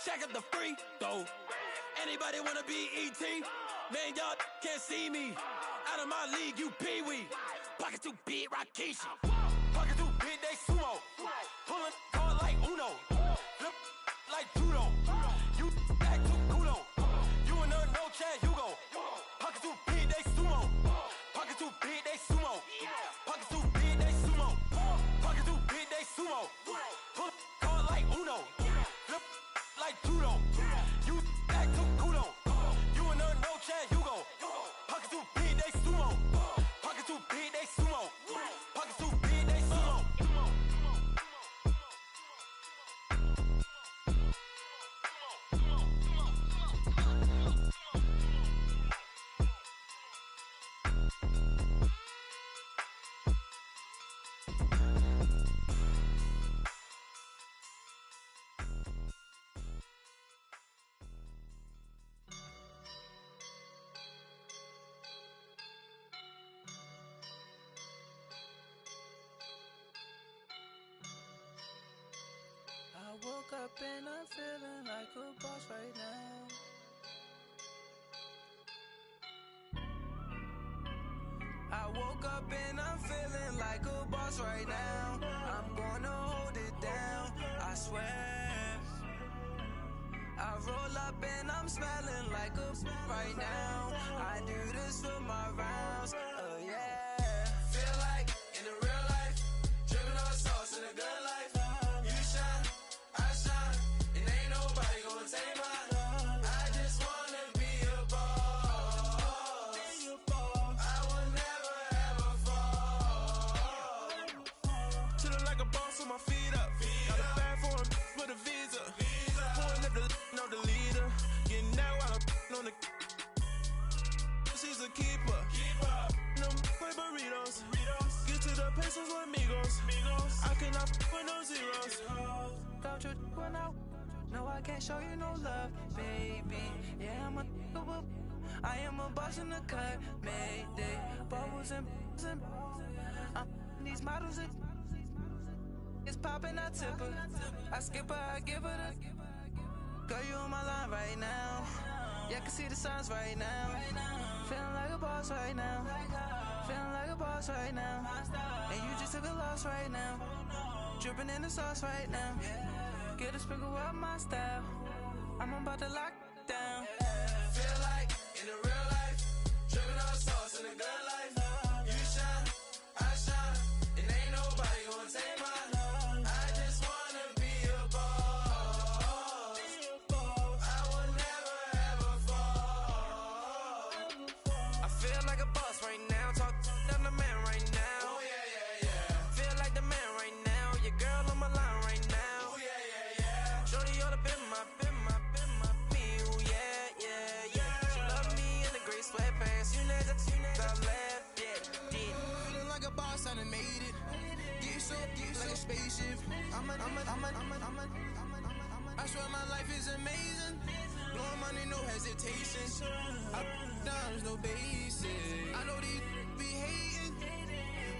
Shaq at the free throw. Anybody wanna be ET? Man, y'all can't see me. Out of my league, you pee-wee. Pocket too big, Rakeisha. Pocket too big, they sumo. Pulling hard like Uno. Flip like judo. You act too culo. You and her no Chad Hugo. Pocket too big, they sumo. Pocket too big, they sumo. Pocket too big, they sumo. Pocket too big, they sumo. Pull hard like Uno. Flip like judo. You act too culo. You and her no Chad Hugo. Pocket too big, they sumo. Pocket too big, they sumo. Pocket too big, they sumo. I woke up and I'm feeling like a boss right now. I woke up and I'm feeling like a boss right now. I'm gonna hold it down. I swear. I roll up and I'm smelling like a right now. I do this for my rounds, oh yeah. Feel like in the real life, dripping on sauce in the good life. You shine, I shine, and ain't nobody gonna take mine. I just wanna be a boss. I will never ever fall. Chillin' like a boss with my feet up. Got a bag for him with a visa. Pulling up the leader. Getting that while I'm on the. She's a keeper. No play burritos. Get to the pesos with amigos. I cannot with no zeros. Don't you run out? No, I can't show you no love, baby. Yeah, I am a boss in the cut, Mayday. Bubbles and these models it's popping, I tip her. I skip her, I give her the. Girl, you on my line right now. Yeah, I can see the signs right now. Feeling like a boss right now. Feeling like a boss right now. And you just took a loss right now. Dripping in the sauce right now. Get a sprinkle up my style. I'm about to lock down. Feel like in the real life, dripping on sauce in the good life. You shine, I shine, and ain't nobody gonna take mine. I just wanna be a boss. I will never ever fall. I feel like a boss right now. Talk to the man right now. Oh yeah. Feel like the man right now. Your girl on my line right now. Oh yeah. Shorty oughta been my feel, yeah. She love me in the gray sweatpants. You know that I left, yeah. Feeling like a boss, I done made it. Get so like a spaceship. I swear my life is amazing. Blowing money, no hesitation. Up, downs, no basic. I know these be hating,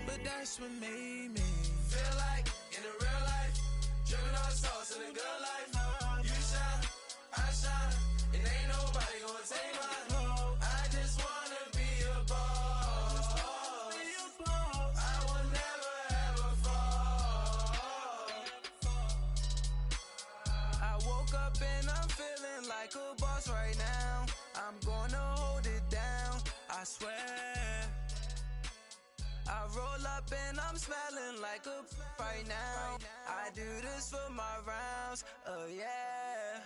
but that's what made me. Feel like in the real life, dripping on sauce in the good life. You shine, I shine, and ain't nobody gonna take mine. I just wanna be a boss. I will never ever fall. I woke up and I'm feeling like a boss right now. I'm gonna hold it down, I swear. I roll up and I'm smelling like a right now. I do this for my rounds, oh yeah.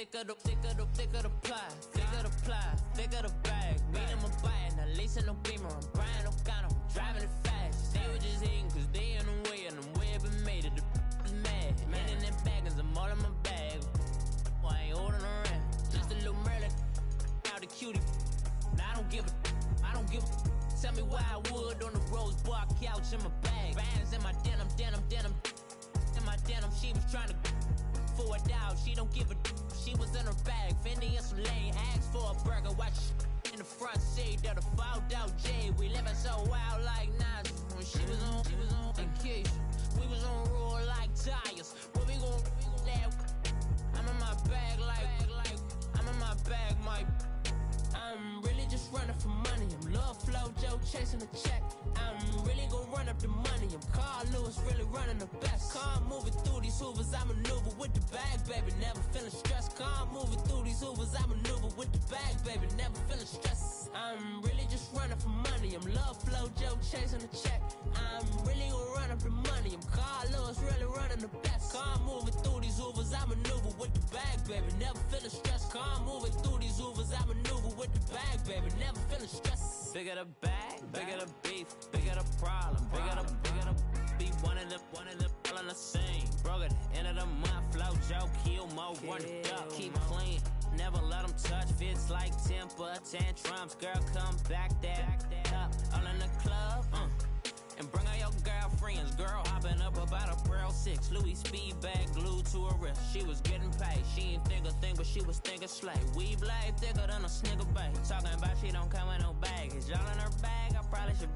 Thicker the pie, thicker the bag. Meet him a bite, now lacing no beamer. I'm Brian O'Connor, I'm driving it fast. They were just hating cause they in the way, and the way I've been made it. The is mad. Man in them baggins, I'm all in my bag. Well, I ain't holding around. Just a little Merlin, out the cutie. Now I don't give a. Tell me why I would on the rose bar couch in my bag. Bands in my denim. In my denim, she was trying to for a $1. She don't give a. She was in her bag, Fendi and some lane. Asked for a burger, watch in the front seat of the fouled out J. We living so wild like Nas. When she was on vacation, we was on roll like tires. Where we gon' laugh? I'm in my bag like I'm in my bag, Mike. I'm really just running for money. I'm love flow, Joe chasing a check. I'm really gon' run up the money. I'm Carl Lewis, really running the best. Car moving through these hoovers, I maneuver with the bag, baby. Never feeling stressed. Car moving through these hoovers, I maneuver with the bag, baby. Never feeling stressed. I'm really just running for money. I'm love flow, Joe chasing a check. I'm really gon' run up the money. I'm Carl Lewis, really running the best. Car moving through these hoovers, I maneuver with the bag, baby. Never feeling stressed. Car moving through these hoovers, I maneuver with the bag, baby. Never feeling stressed. Bigger the bag, bigger the beef, bigger the problem, bigger the be one of the all in the same. Broke at the end of the month, flow Joe, kill mo, run it up, keep clean. Never let them touch, fits like temper tantrums. Girl, come back that up, all in the club, And bring all your girlfriends, girl hopping up about a Pearl 6. Louis speed bag glued to her wrist. She was getting paid. She ain't think a thing, but she was thinking slay. We blade thicker than a snicker bag. Talking about she don't come with no baggage. Y'all in her bag, I probably should.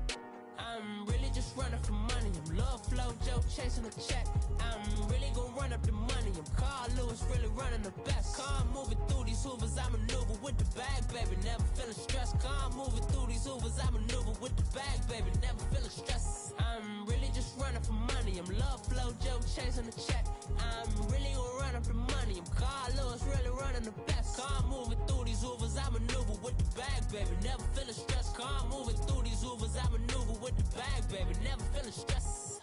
I'm really just running for money. I'm love flow, Joe chasing a check. I'm really gonna run up the money. I'm Carl Lewis, really running the best. Car moving through these Hoovers, I maneuver with the bag, baby. Never feeling stressed. Car moving through these Hoovers, I maneuver with the bag, baby. Never feeling stressed. I'm really just running for money. I'm love flow, Joe chasing a check. I'm really gonna run up the money. I'm Carl Lewis, really running the best. Car moving through these Hoovers, I maneuver with the bag, baby. Never feeling stressed. Car moving through these Hoovers, I maneuver with the bag, baby. Never feeling stressed.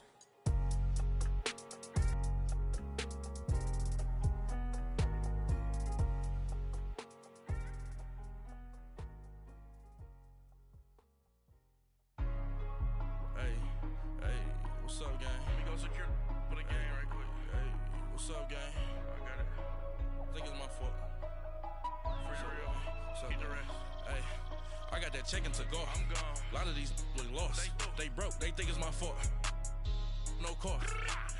Hey, what's up, gang? Let me go secure for the game right quick. Hey, what's up, gang? I got it. I think it's my fault. Free the real. What's up, Keep the gang? rest. Hey, I got that check-in to go. I'm gone. A lot of these look lost. They broke. They think it's my fault. No cost.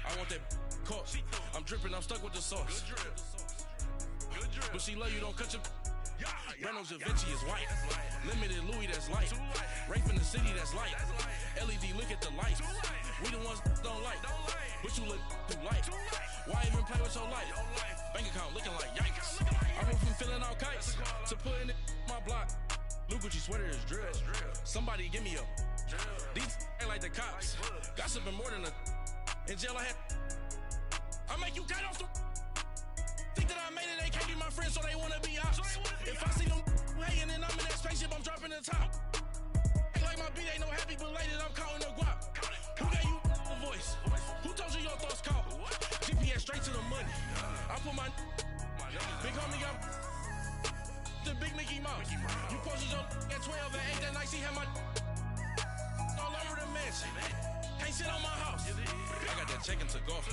I want that cost. I'm dripping. I'm stuck with the sauce. Good drip. Good drip. But she love you. Don't cut your. Yeah, Reynolds Da Vinci is white. That's light. Limited Louis, that's light. Too light. Rape in the city, that's light. That's light. LED, look at the lights. Too light. We the ones don't like. Don't like. But you look too light. Too light. Why even play with your life? Your life. Bank account looking like yikes. Looking like I went from feeling all kites to putting it in my block. Blue Gucci sweater is drill. That's drill. Somebody give me a. Drill. These ain't like the cops. Like bugs. Gossiping more than a. In jail I had. I make you cut off the. Think that I made it, they can't be my friends, so they wanna be ops. If I see them hating and I'm in that spaceship, I'm dropping the top. Ain't like my beat, ain't no happy belated, I'm counting the guap. Who gave you a voice? Who told you your thoughts count? GPS straight to the money. I put my big homie got the big Mickey Mouse. You posted your at 12 and 8 that night, she had my all over the mansion. Can't sit on my house. I got that check-in to go.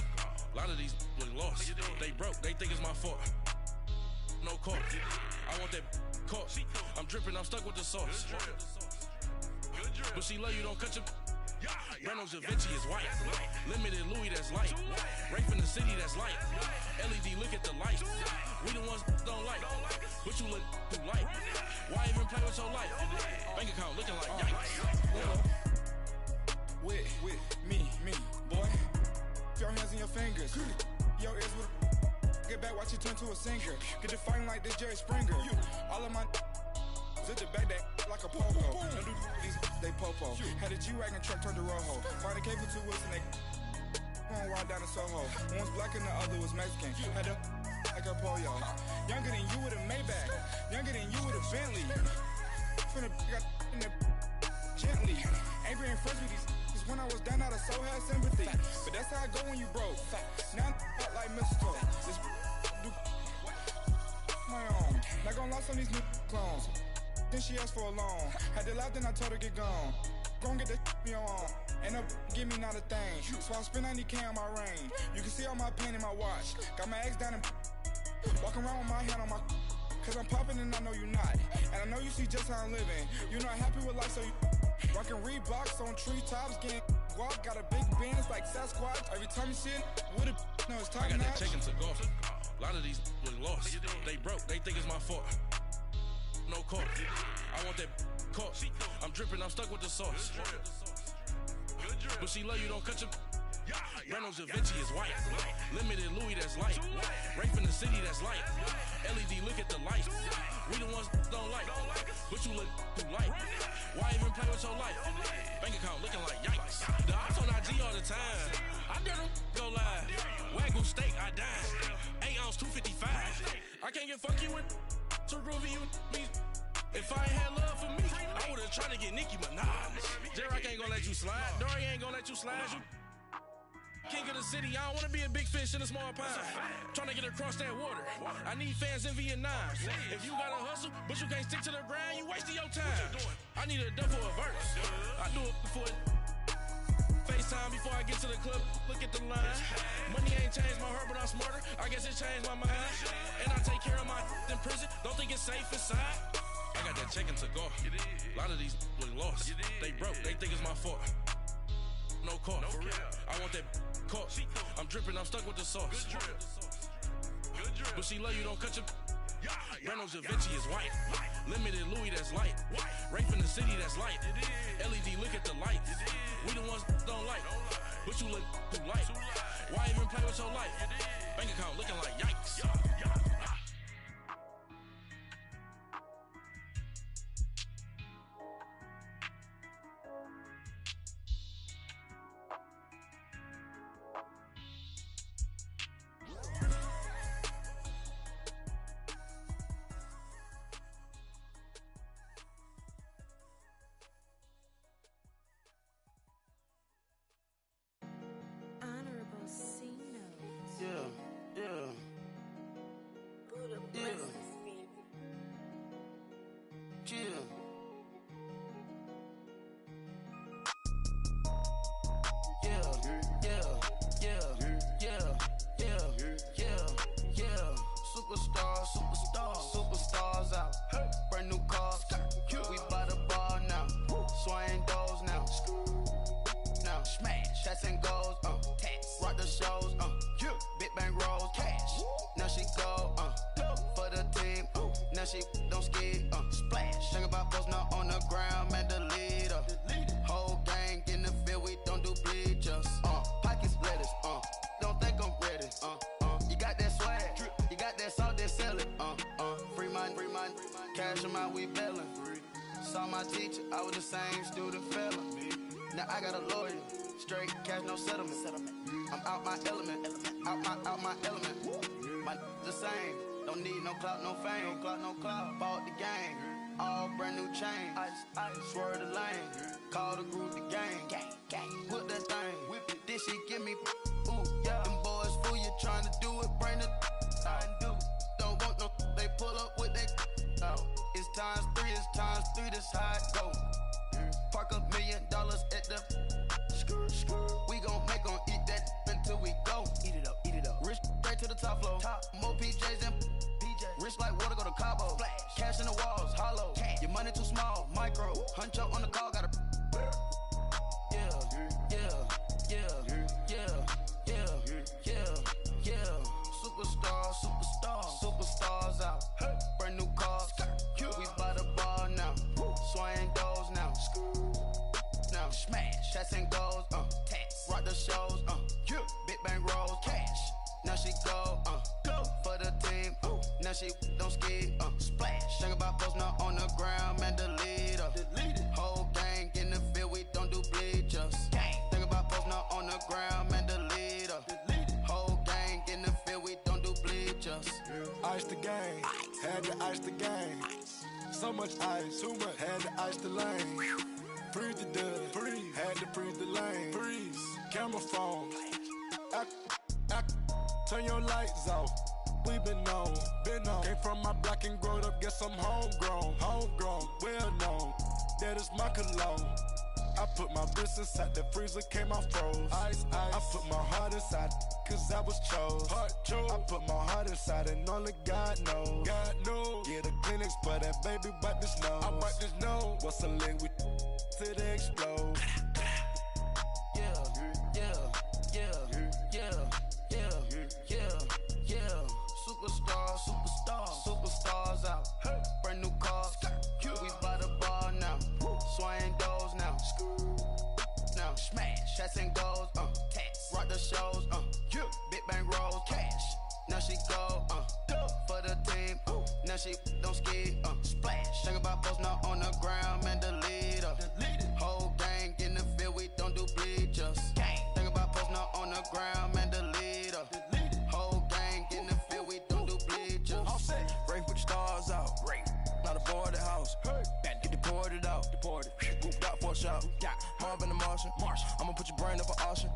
A lot of these look lost. They broke, they think it's my fault. No cost. I want that cost. I'm dripping, I'm stuck with the sauce. Good drip. But she love you, don't cut your. Reynolds Da Vinci is white. Limited Louis, that's light. Rape in the city, that's light. LED, look at the lights. We the ones don't like. But you look too light. Why even play with your life? Bank account looking like yikes. With me, boy. Your hands in your fingers. Your ears with get back, watch it turn to a singer. Get the fighting like this Jerry Springer. All of my zip the back that like a popo. Don't do these, they popo. Had a G-Wagon truck turned to Rojo. Find a cable 2 wheels and they going wild down in Soho. One was black and the other was Mexican. Had a like a pollo. Younger than you with a Maybach. Younger than you with a Bentley. Finna got in the gently. Ain't being friends with these. When I was down, I so had sympathy. But that's how I go when you broke. Now I'm out like mistletoe. This do my own. Not gonna lie on these new clones. Then she asked for a loan. Had to laugh, then I told her get gone. Gon' get that me on. Ain't no give me not a thing. So I spend 90K on my range. You can see all my pain in my watch. Got my ex down and walking around with my hand on my. Cause I'm popping and I know you not. And I know you see just how I'm living. You're not happy with life, so you rockin' Reeboks on treetops, getting guap. Got a big Benz like Sasquatch. Every time you see it, with a no, it's top I got notch. that check-in to go. A lot of these look lost. They broke, they think it's my fault. No cost. I want that cost. I'm dripping, I'm stuck with the sauce. But she love you, don't cut your. Reynolds Da Vinci is white. Limited Louis, that's light. Rape in the city, that's light. LED, look at the lights. We the ones don't like. But you look too light. Why even play with your life? Bank account looking like yikes. The ops on IG all the time. I dare them go live. Wagyu steak, I dine. 8 ounce, 255. I can't get funky with too groovy you me. If I ain't had love for me, I would've tried to get Nicki Minaj. J-Rock ain't gonna let you slide. Dory ain't gonna let you slide. You king of the city, I don't wanna be a big fish in a small pond. Tryna get across that water. I need fans in Vietnam. If you gotta hustle, but you can't stick to the grind, you wasting your time. I need a dub for a verse. I do it for FaceTime before I get to the club. Look at the line. Money ain't changed my heart, but I'm smarter. I guess it changed my mind. And I take care of my in prison. Don't think it's safe inside. I got that check-in to go. A lot of these look lost. They broke, they think it's my fault. no car. For real. I want that caught. I'm dripping, I'm stuck with the sauce. Good drip. But she love you, don't cut your. Brando Da Vinci is white. Limited Louis, that's light. Rape in the city, that's light. LED, look at the lights. We the ones don't like. But you look too light. Why even play with your life? Bank account looking like yikes. Honorable C notes. Yeah. Superstars out. Brand new cars. We by the bar now. Swaying doors now. Now smash. Shots and goals. Rock the shows. Big bang rolls. Cash. Now she go. For the team. Now she don't ski. Splash. Think about post now on the ground. Man, the leader. Whole gang in the field. We don't do bleachers. Pockets lettuce. Don't think I'm ready. You got that swag. You got that salt, that sell it. Free mind. Cash them out, we bailing. Saw my teacher, I was the same student fella. Now I got a lawyer. Straight cash, no settlement. I'm out my element. Out my element. My the same. Don't need no clout, no fame. No clout. Bought the game. All brand new chain. I swerve the lane. Call the group the gang. Put that thing. Whip it. This shit give me. Ooh, yeah. Them boys fool you trying to do it. Bring the. Don't want no. They pull up with that. It's times 3. This how it go. Park $1 million at the. We gon' make 'em eat that until we go. Eat it up. Rich straight to the top floor. More PJs and rich like water, go to Cabo. Cash in the walls, hollow. Your money too small, micro. Huncho on the call, got a. Superstars out. Brand new cars. We by the bar now. Swaying doors now. Now smash. Shots and goals. Rock the shows. Big bang rolls. Cash. Now she go. For the team. Now she don't ski. Splash. Think about post now on the ground. Man, the leader. Whole gang in the field. We don't do bleachers. Think about post now on the ground. Man, the leader. Whole gang in the field. We don't do bleachers. Ice the game, had to ice the game. So much ice, too much, had to ice the lane. Freeze the dud, had to freeze the lane. Freeze, camera phone. Turn your lights off. We been on. Came from my block and growed up, guess I'm homegrown, well known. That is my cologne. I put my wrist inside the freezer, came out froze. Ice. I put my heart inside, cause I was chose. I put my heart inside and only God knows. Yeah, the clinics, but that baby wipe this nose. I wipe this nose. What's a link with till they explode? Superstars out. Brand new cars. We by the bar now. Swaying doors now. Now smash. Shots and goals. Rock the shows. Big bang rolls. Cash. Now she go. For the team. Now she don't ski. Splash. Think about post now on the ground. Man, the leader. Whole gang in the field. We don't do bleachers. Think about post now on the ground. Man, the leader. Whole gang in the field. We don't do bleachers. All set. Rain put the stars out. Not a boarded house. Get deported out. Whooped out for a shot. Marvin the Martian. I'ma put your brain up for auction.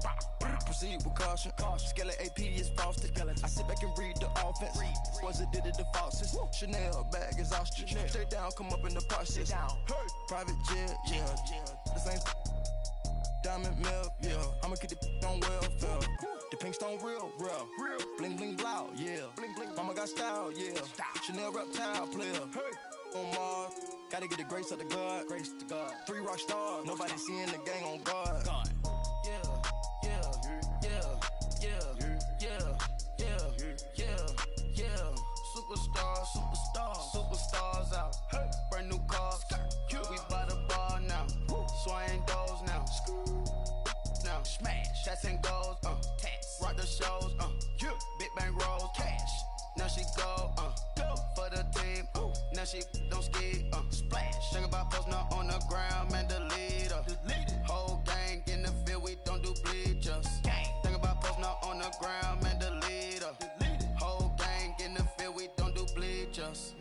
Proceed with caution. Skeleton AP is frosted. I sit back and read the offense. Was it did it the faucets? Chanel bag is ostrich. Stay down, come up in the process. Private jet, yeah. The same diamond milk, yeah. I'ma keep the on welfare. The pink stone real. Bling bling blow, yeah. Mama got style, yeah. Chanel reptile player. On Mars, gotta get the grace of the God. 3 rock stars, nobody seeing the gang on guard. Yeah. shows, big bang rolls, cash. Now she go for the team, now she don't ski, splash. Think about posting her on the ground, man, delete her. Whole gang in the field, we don't do bleachers. Think about posting her on the ground, man, delete her. Whole gang in the field, we don't do bleachers.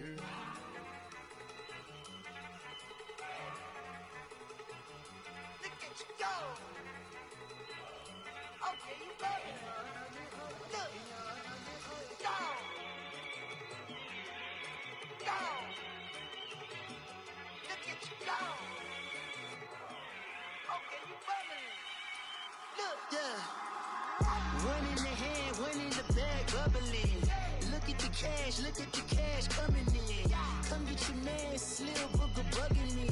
Look at you go. Okay, you got it. Look. Go. Go. Look at you go. Okay, you bumming. Look. Yeah. One in the hand, one in the bag, bubbling. Look at the cash coming in. Come get your man, Slim Booker bugging me.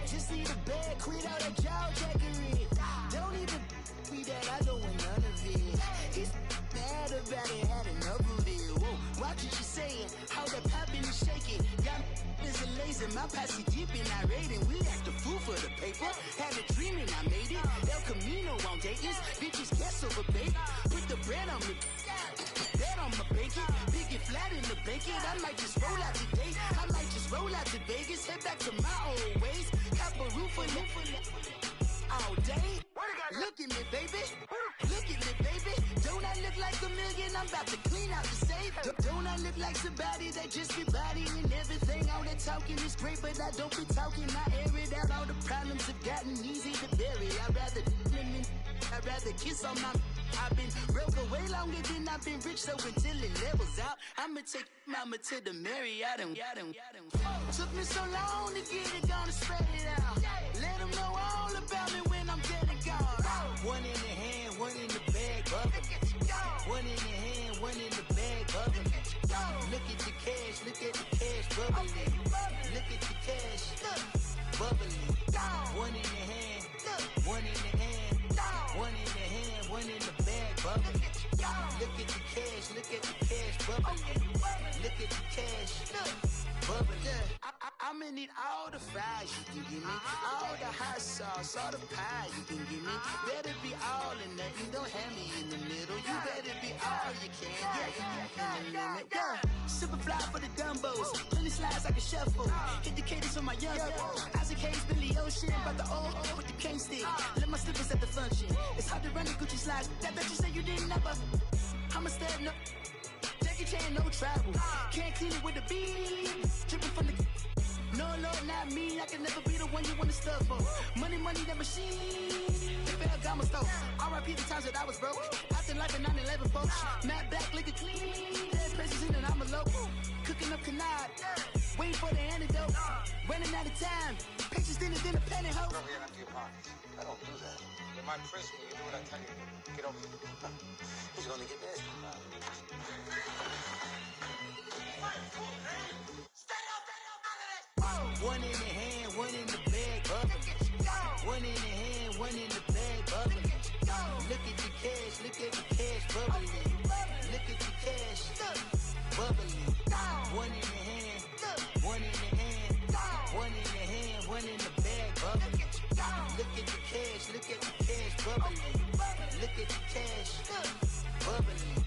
Just need a bag, quit all that jaw jackery. Don't even be that, I don't want none of it. It's bad about it, had enough of it. Whoa, watch what you saying, how that poppin' and shaking. Got is a laser, my posse deep and I raiding. We act a fool for the paper, had a dream and I made it. El Camino on Dayton's, bitches guess over baby. Put the bread on me, bet on my bacon. Big and flat in the bacon, I might just roll out today. I might just roll out to Vegas, head back to my old ways. Cop a roof all day. Look at me, baby. Look at me, baby. Don't I look like a million? I'm about to clean out the safe. Don't I look like somebody that just be bodying everything? All that talking is great, but I don't be talking. I air it out. All the problems have gotten easy to bury. I'd rather kiss on my. I've been broke way longer than I've been rich, so until it levels out, I'ma take mama to the Marriott and took me so long to get it, gonna spread it out. Let them know all about me when I'm dead and gone. One in the hand, one in the bag, bubbling. One in the hand, one in the bag, bubbling. Look at the cash, bubbling. Look at the cash, bubbling. One in the hand, one in the hand, one in the hand, one in the bag, bubbling. Look at the cash, bubbling. Look at the cash, bubbling. I'ma need all the fries you can give me, all the hot sauce, all the pie you can give me. Better be all in nothing, don't have me in the middle. You better be all you can, in the limit. Super fly for the dumbos, plenty slides like a shuffle. Hit the cadence on my young Isaac Hayes, Billy Ocean, about the old with the cane stick. Let my slippers at the function. It's hard to run the Gucci slides. That bet you say you didn't never. I'ma step no. Jackie Chan, no travel. Can't clean it with the beat. Dripping from the. No, Lord, not me. I can never be the one you wanna stuff for. Money, that machine. The Ferragamo stove. R.I.P. the times that I was broke. Acting like a 9/11 folks. Matte back, looking clean. Dead presents in and I'm alone. Cooking up canard. Waiting for the antidote. Running out of time. Pictures thinner than a penny hoe. Over here empty your pockets. I don't do that. You might press me. You do what I tell you. Get over here. Who's gonna get this? One in the hand, one in the bag, bubbling. One in the hand, one in the bag, bubbling. Look at the cash, bubbling. Look at the cash, bubbling. One in the hand, one in the hand, one in the hand, one in the bag, bubbling. Look at the cash, bubbling. Look at the cash, bubbling.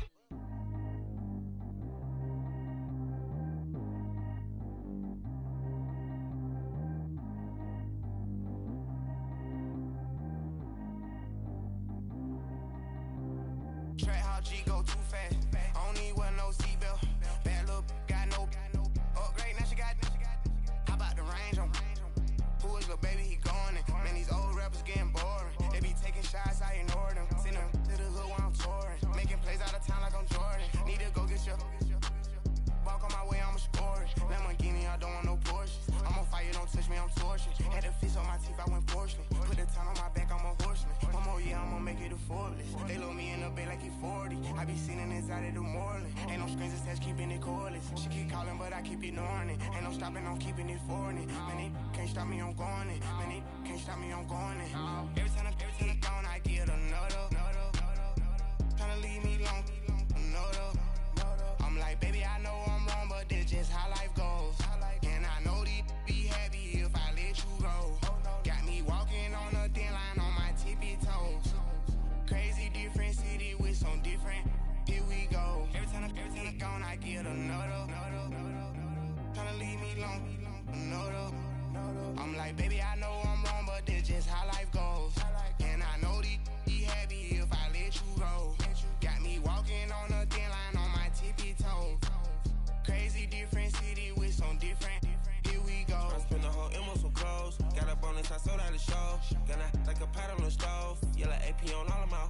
G go too fast. I don't need one, no seatbelt. Bad little got no upgrade. Now she got. How about the range on? Who is little baby? He going in. Man, these old rappers getting boring. They be taking shots, I ignore them. Send them to the hood while I'm touring. Making plays out of town like I'm Jordan. Need to go get your. Walk on my way, I'ma score it. Lamborghini, I don't want no Porsches. I'm on fire, don't touch me, I'm tortured. Had the fish on my teeth, I went porcelain. Put the town on my back, I'm a horseman. One more year, I'ma make it affordless. They load me in the bay like he 40. I be sitting inside of the Moreland. Ain't no screens attached, keeping it cordless. She keep calling, but I keep ignoring it. Ain't no stopping, I'm keeping it for it. Man, they can't stop me, I'm going it. Man, they can't stop me, I'm going it. Every time I gone, I get another. Tryna leave me long, another. I'm like, baby, I know I'm wrong, but this just how life goes. And I know these be happy if I let you go. Got me walking on a thin line on my tippy toes. Crazy different city with some different I'm like, baby, I know I'm wrong, but that's just how life goes. And I know these be happy if I let you go. Got me walking on a thin line on my tippy toes. Crazy different city with some different. Here we go. I spent the whole M on some clothes. Got a bonus, I sold out the show. Gonna like a pot on the stove. Yellow AP on all of my.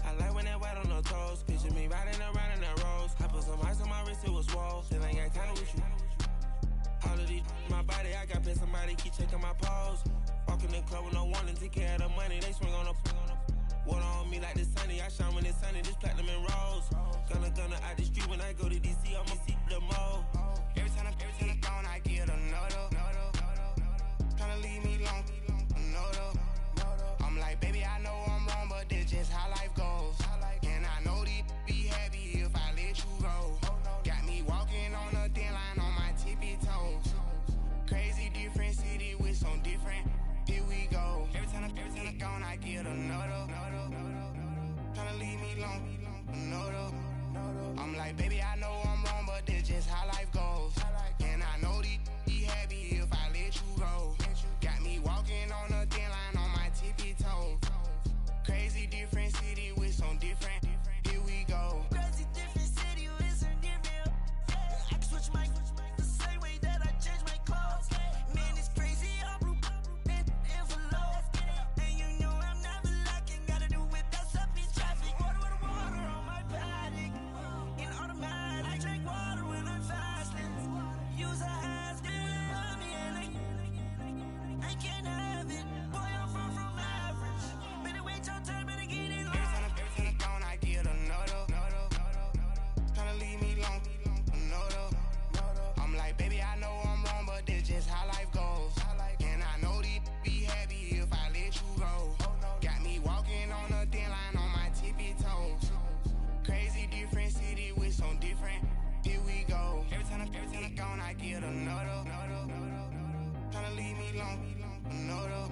I like when that white on the toes. Picture me riding around in that rose. I put some ice on my wrist, it was swole. Still ain't got time with you. All of these my body, I got been somebody keep checking my pose. Walk in the club with no warning, take care of the money. They swing on the water on me like the sunny. I shine when it's sunny, this platinum and rose. Gonna out the street when I go to DC, I'ma see the mode. Every time I'm gone, I get another. Tryna leave me alone, another. I'm like, baby, I know I'm wrong, but that's just how life goes. And I know these be happy if I let you go. Got me walking on a thin line on my tippy toes. Crazy different city with some different. Here we go. Every time I'm gone, I get another. Tryna leave me alone, another. I'm like, baby, I know I'm wrong, but that's just how life goes. And I know these be happy if I let you go. Got me walking on a thin line on my tippy toes. Crazy different city with some different. Here we go. Crazy different city with some different. I can switch my the same way that I change my clothes. Man, it's crazy. I'm blue and envelope. And you know I'm never lacking. Gotta do it, that's up in traffic. Water on my paddock. In automatic. I drink water when I'm fasting. Use a ass, get on me and I can't have it. Boy, I'm far from average. Better wait your turn, better get it on. Every time I'm gone, I get another. Tryna leave me alone, another. I'm like, baby, I know I'm wrong, but that's just how life goes. And I know these be happy if I let you go. Got me walking on a thin line on my tippy toes. Crazy different city with some different. Here we go. Every time I'm gone, I get another. Tryna leave me alone, another.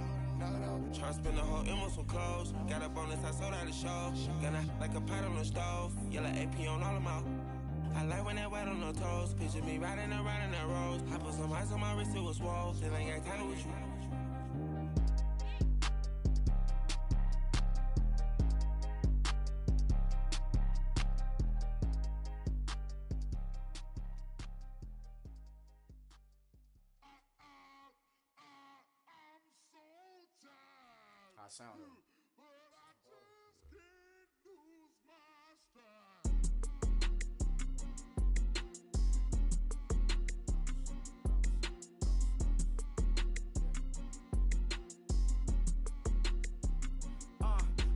Tryna spend the whole M on some clothes. Got a bonus, I sold out the show. Gonna like a pot on the stove. Yellow AP on all of my. I like when that white on the toes. Picture me riding around in that rose. I put some ice on my wrist, it was swole. Still ain't got time with you. I sound him.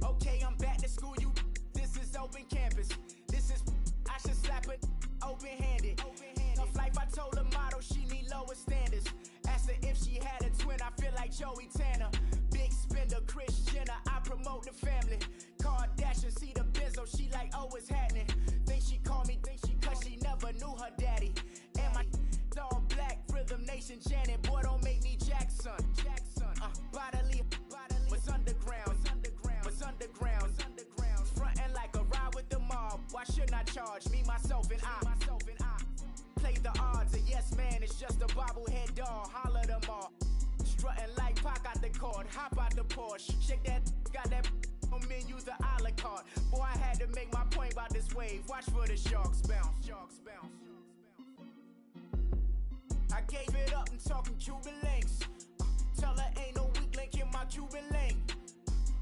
Okay, I'm back to school, you. This is open campus. This is, I should slap it open-handed. Tough life, I told her motto, she need lower standards. Asked her if she had a twin, I feel like Joey Tanner. Big spender, Kris Jenner, I promote the family. Kardashian, see the Benzo, she like, oh, it's happening. Think she called me, cause she never knew her daddy. And my all black, Rhythm Nation, Janet, boy, don't make me Jackson. Bodily, was underground. Frontin' like a ride with the mob. Why shouldn't I charge me, myself, and I? Play the odds, a yes man is just a bobblehead doll. Holler them all. Strutting like Pac out the court, hop out the Porsche. Shake that, got that on menu, the a la carte. Boy, I had to make my point about this wave. Watch for the sharks bounce. I gave it up and talking Cuban links. Tell her ain't no weak link in my Cuban link.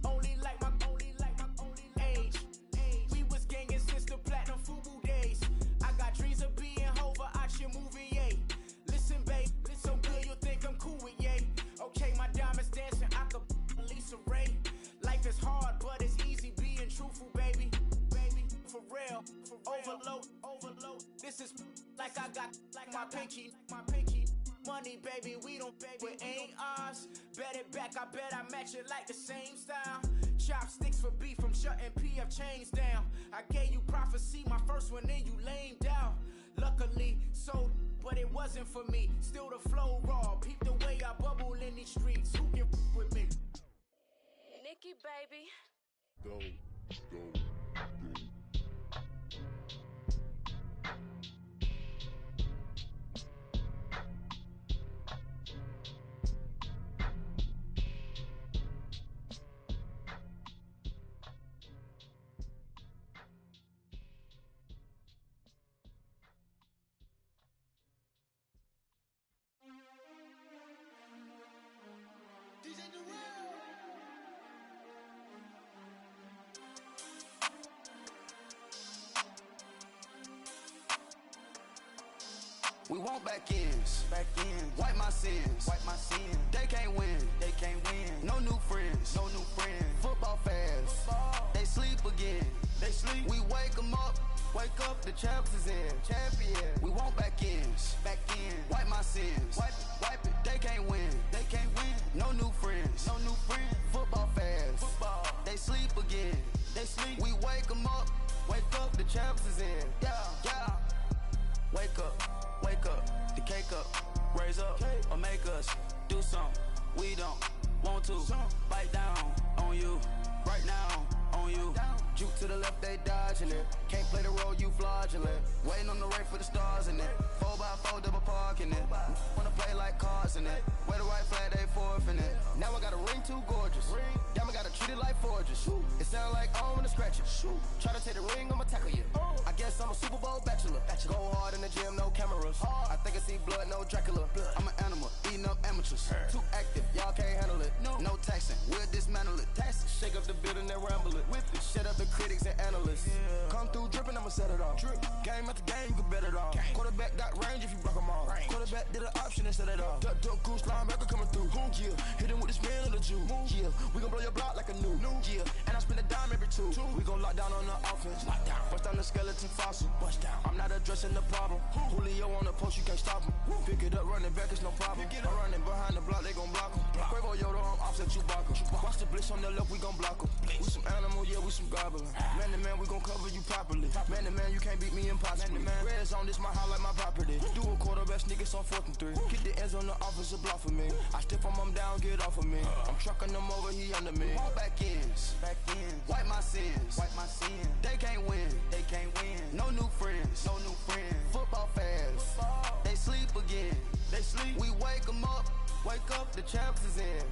Only like my age. We was gangin' since the platinum FUBU days. I got dreams of being Hova out your movie, yay. Listen, babe, so good you think I'm cool with yay. Okay, my diamonds dancing, I could Lisa Ray. Life is hard, but it's easy being truthful, baby. For real, overload. This is like I got like my pinky. Money, baby, we don't baby, it ain't ours. Bet it back, I bet I match it like the same style. Chopsticks for beef from shutting PF chains down. I gave you prophecy, my first one, then you lamed out. Luckily, sold, but it wasn't for me. Still the flow raw, peep the way I bubble in these streets. Who can with me? Nikki, baby. Go. We want back ends. Wipe my sins. They can't win. No new friends. Football fans. They sleep again. We wake them up. Wake up, the champs is in. We want back ends. Wipe my sins. Wipe it. They can't win. No new friends. Football fans. They sleep again. We wake them up. Wake up, the champs is in. Yeah. Wake up, the cake up. Raise up, or make us do something. We don't want to bite down on you. Right now, on you. Juke to the left, they dodging it. Can't play the role, you fraudulent. Waiting on the rain for the stars in it. 4x4 double parking it. Wanna play like cars in it. Wear the white flag, they forfeit it. Now I got a ring too gorgeous. Damn, I gotta treat it like forges. It sound like I wanna scratch it. Try to take the ring, I'ma tackle you. I guess I'm a Super Bowl bachelor. Go hard in the gym, no cameras. I think I see blood, no Dracula. I'm an animal, eating up amateurs. Too active, y'all can't handle it. No taxing, we'll dismantle it. Shake up the building and ramble it. Whip it, shut up the critics and analysts. Come through dripping, I'ma set it off. Game after game, you can bet it off. Quarterback got range if you block them off. Quarterback did an option and set it off. Duck goose, linebacker coming through. Yeah, hit him with the spin of the Jew. Yeah, we gon' blow your block like a new. Yeah, and I spend a dime every two. We gon' lock down on the offense. Bust down the skeleton fossil. I'm not addressing the problem. Julio on the post, you can't stop him. Pick it up, running back, it's no problem. I'm running behind the block, they gon' block him. Quavo Yoda, I'm offset Chewbacca. Watch the blitz on the left, we gon' block him. We some animal, yeah, we some gobbler. Man to man, we gon' cover you properly. Man to man, you can't beat me impossibly. Red zone, this my house like my property. Do a quarterback sneakers on 4th and 3. Get the ends on the offensive block for me. I step on him down, get off of me. I'm trucking them over, he under me. Back ends. Wipe my sins. They can't win. No new friends. Football fans. They sleep again. We wake them up. Wake up, the champs is in.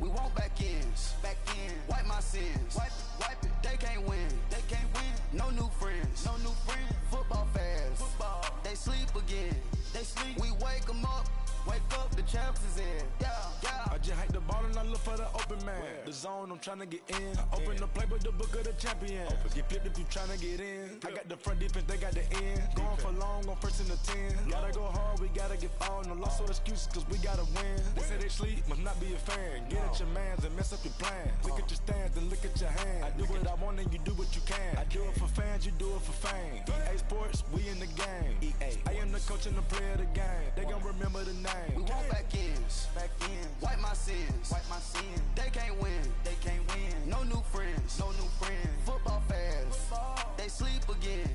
We want back ends. Wipe my sins. Wipe it. They can't win. No new friends. Football fans. They sleep again. We wake them up. Wake up, the champs is in. Yeah. I just hike the ball and I look for the open man. The zone, I'm tryna get in. Open the playbook, the book of the champion. Get flipped if you tryna get in. I got the front defense, they got the end. Going for long, on 1st and the 10. Gotta go hard, we gotta get all. No loss or excuses, cause we gotta win. They say they sleep, must not be a fan. Get at your mans and mess up your plans. Look at your stands and look at your hands. I do what I want and you do what you can. I do it for fans, you do it for fame. EA Sports, we in the game. I am the coach and the player of the game. They gon' remember the name. We want back ends. Wipe my sins. They can't win. No new friends. Football fans. They sleep again.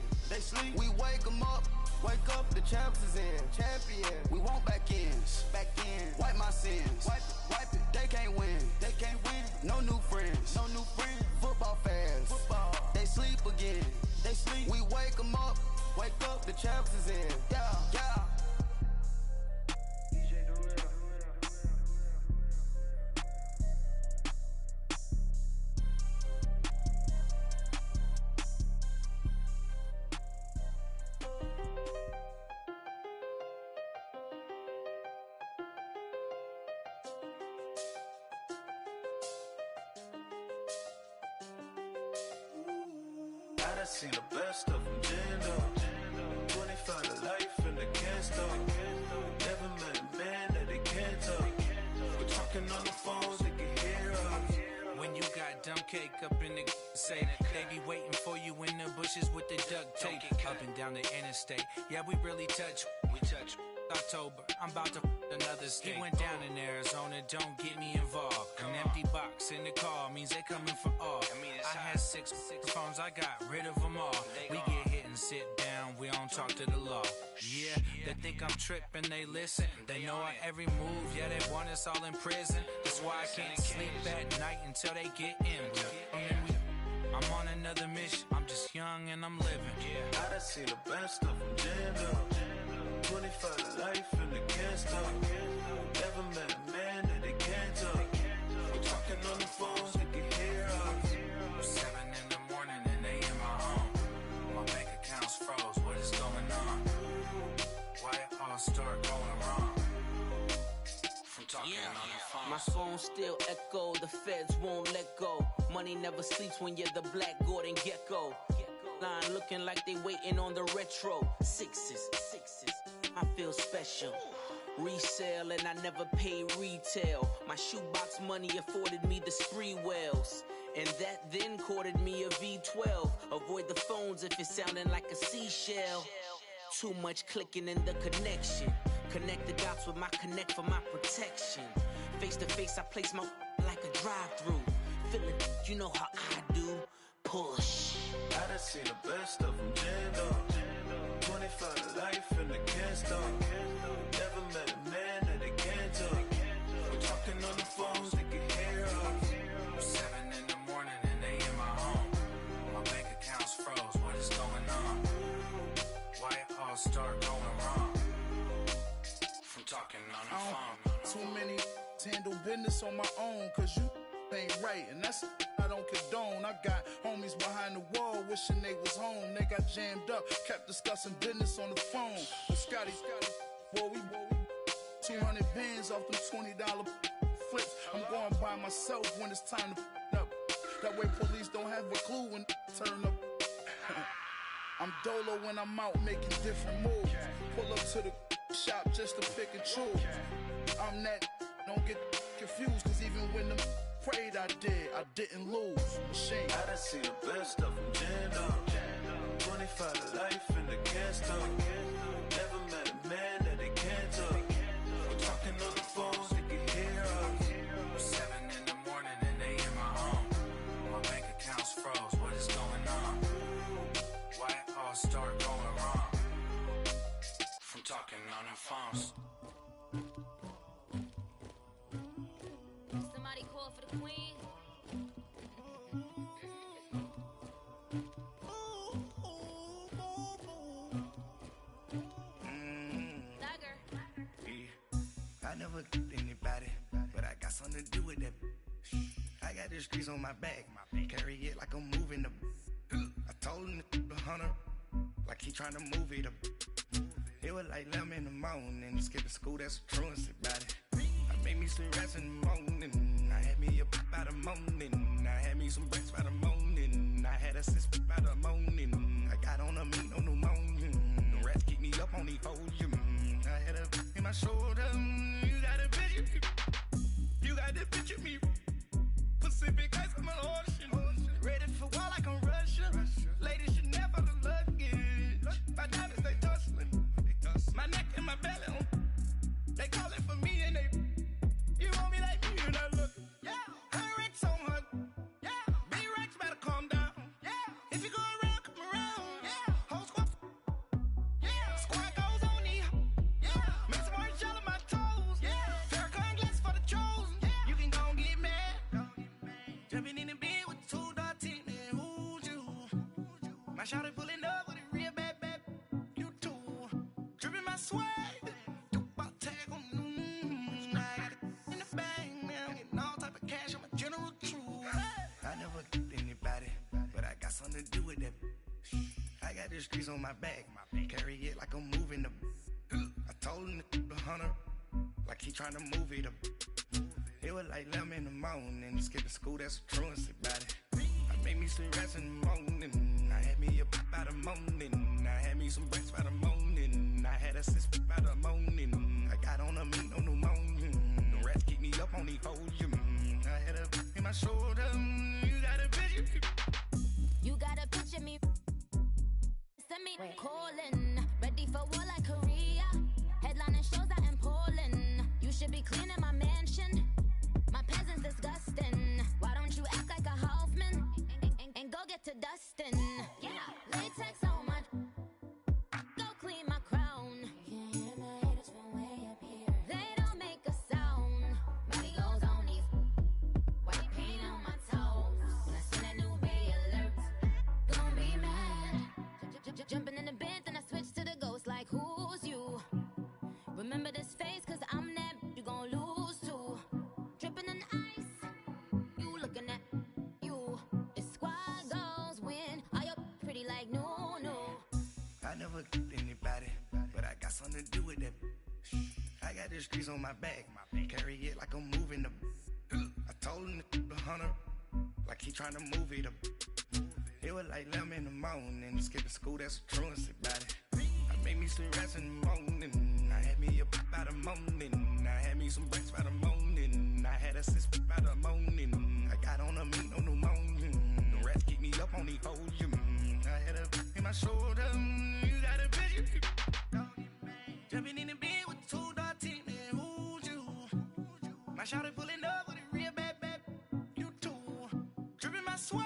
We wake them up. Wake up, the champs is in. We want back ends. Wipe my sins. Wipe it. They can't win. No new friends. Football fans. They sleep again. We wake them up. Wake up, the champs is in. Yeah. I done seen the best of them jammed up. 25 to life and they can't stop. Never met a man that they can't talk. We're talking on the phones, they can hear us. When you got dumb cake up in the say, they be waiting for you in the bushes with the duct tape. Up and down the interstate, yeah, we really touch. October, I'm about to another state. He went down in Arizona, don't get me involved. An empty box in the car means they coming for all. I had six phones, I got rid of them all. We get hit and sit down, we don't talk to the law. Yeah, they think I'm tripping, they listen. They know our every move, yeah, they want us all in prison. That's why I can't sleep at night until they get in. I'm on another mission, I'm just young and I'm living. I done seen the best of them jammed up. 25 to life and they can't stop. Never met a man that they can't talk. We're talking on the phones, they can hear us. 7 in the morning and they in my home. My bank account's froze, what is going on? Why it all start going wrong? From talking on the phone. My phone still echo, the feds won't let go. Money never sleeps when you're the black Gordon Gecko. Line looking like they waiting on the retro. Sixes. I feel special. Resale and I never pay retail. My shoebox money afforded me the spree wells. And that then courted me a V12. Avoid the phones if you're sounding like a seashell. Too much clicking in the connection. Connect the dots with my connect for my protection. Face to face, I place my like a drive-through. Feeling, you know how I do. Push. I done seen the best of them jammed up. 25 to life in the can't stop. Never met a man that they can't talk. We're talking on the phones, they can hear us. 7 in the morning and they in my home. My bank account's froze, what is going on? Why it all start going wrong? From talking on the phone. Too many handle business on my own, cause you ain't right, and that's I don't condone. I got homies behind the wall wishing they was home. They got jammed up, kept discussing business on the phone. But Scotty, boy, we 200 bands off them $20 flips. I'm going by myself when it's time to up. That way police don't have a clue when turn up. I'm dolo when I'm out making different moves. Pull up to the shop just to pick and choose. I'm that, don't get confused, cause even when them prayed I didn't lose. Machine. I done seen the best of them jammed up. 25 to life in the can't stop. Never met a man that they can't talk. We're talking on the phones, they can hear us. 7 in the morning and they in my home. My bank account's froze, what is going on? Why it all start going wrong? From talking on the phones. Somebody call for the queen. I never killed anybody, but I got something to do with that. I got the streets on my back, carry it like I'm moving the. I told him to the hunter, like he trying to move it up. It was like 11 in the morning, skipping school, that's a truancy about it. I made me some rats in the morning, I had me up by the morning, I had me some breaks by the morning, I had a sis by the morning, I got on a meat on the morning, the rats keep me up on the podium, I had a in my shoulder, you got a picture, you got the picture me, Pacific ice on my ocean, ready for war like I'm Russia, ladies should never the luggage, my diamonds they tussling, my neck and my belly, they calling for me and they, you want me like me and I look, yeah, her Rex on her, yeah, B-Rex better calm down, yeah, if you go around, come around, yeah, whole squad, yeah, squad goes on the, yeah, make some orange gel on my toes, yeah, Farrakhan glass for the trolls, yeah, you can go and get mad, jumping in the bed with 2 dark teeth, and who's you, my shawty pulling up with a real bad, you too, dripping my swag, something to do with that. I got the streets on my back, carry it like I'm moving the. I told him to the hunter, like he trying to move it up. It was like 11 in the morning, skipping school, that's a truancy about it. I made me some rats in the morning, I had me up by the morning, I had me some breaks by the morning, I had a sis by the morning, I got on a meat on the morning, the rats keep me up on the podium, I had a in my shoulder, you got a picture. You gotta picture me. Send me calling. Ready for war like Korea. Headlining shows out in Poland. You should be cleaning my mansion. My peasants disgusting. Why don't you act like a Hoffman and go get to dustin'? Yeah, latex on my. Go clean my crown. You can hear my haters from way up here. They don't make a sound. Money goes on these. White paint on my toes. When I send that new bay alert. Don't be mad. Jumping in the bed, then I switch to the ghost like who's you? Remember this face, cause I'm that you gon' lose too. Dripping in ice, you looking at you. It's squad goals win. Are you pretty like no? I never killed anybody, but I got something to do with that. I got the streets on my back, carry it like I'm moving the. I told him to the hunter, like he trying to move it up. It was like 11 in the morning, skipping school, that's a truancy about it. I Make me some rats in the morning. I had me up by the morning. I had me some rats by the morning. I had a sis by the morning. I got on a meat on the morning. The rats keep me up on the podium. I had a in my shoulder. You got a bitch. Jumping in the bed with 2 dark teeth. And who's you? My shawty pulling up with a real bad. You too. Dripping my swag.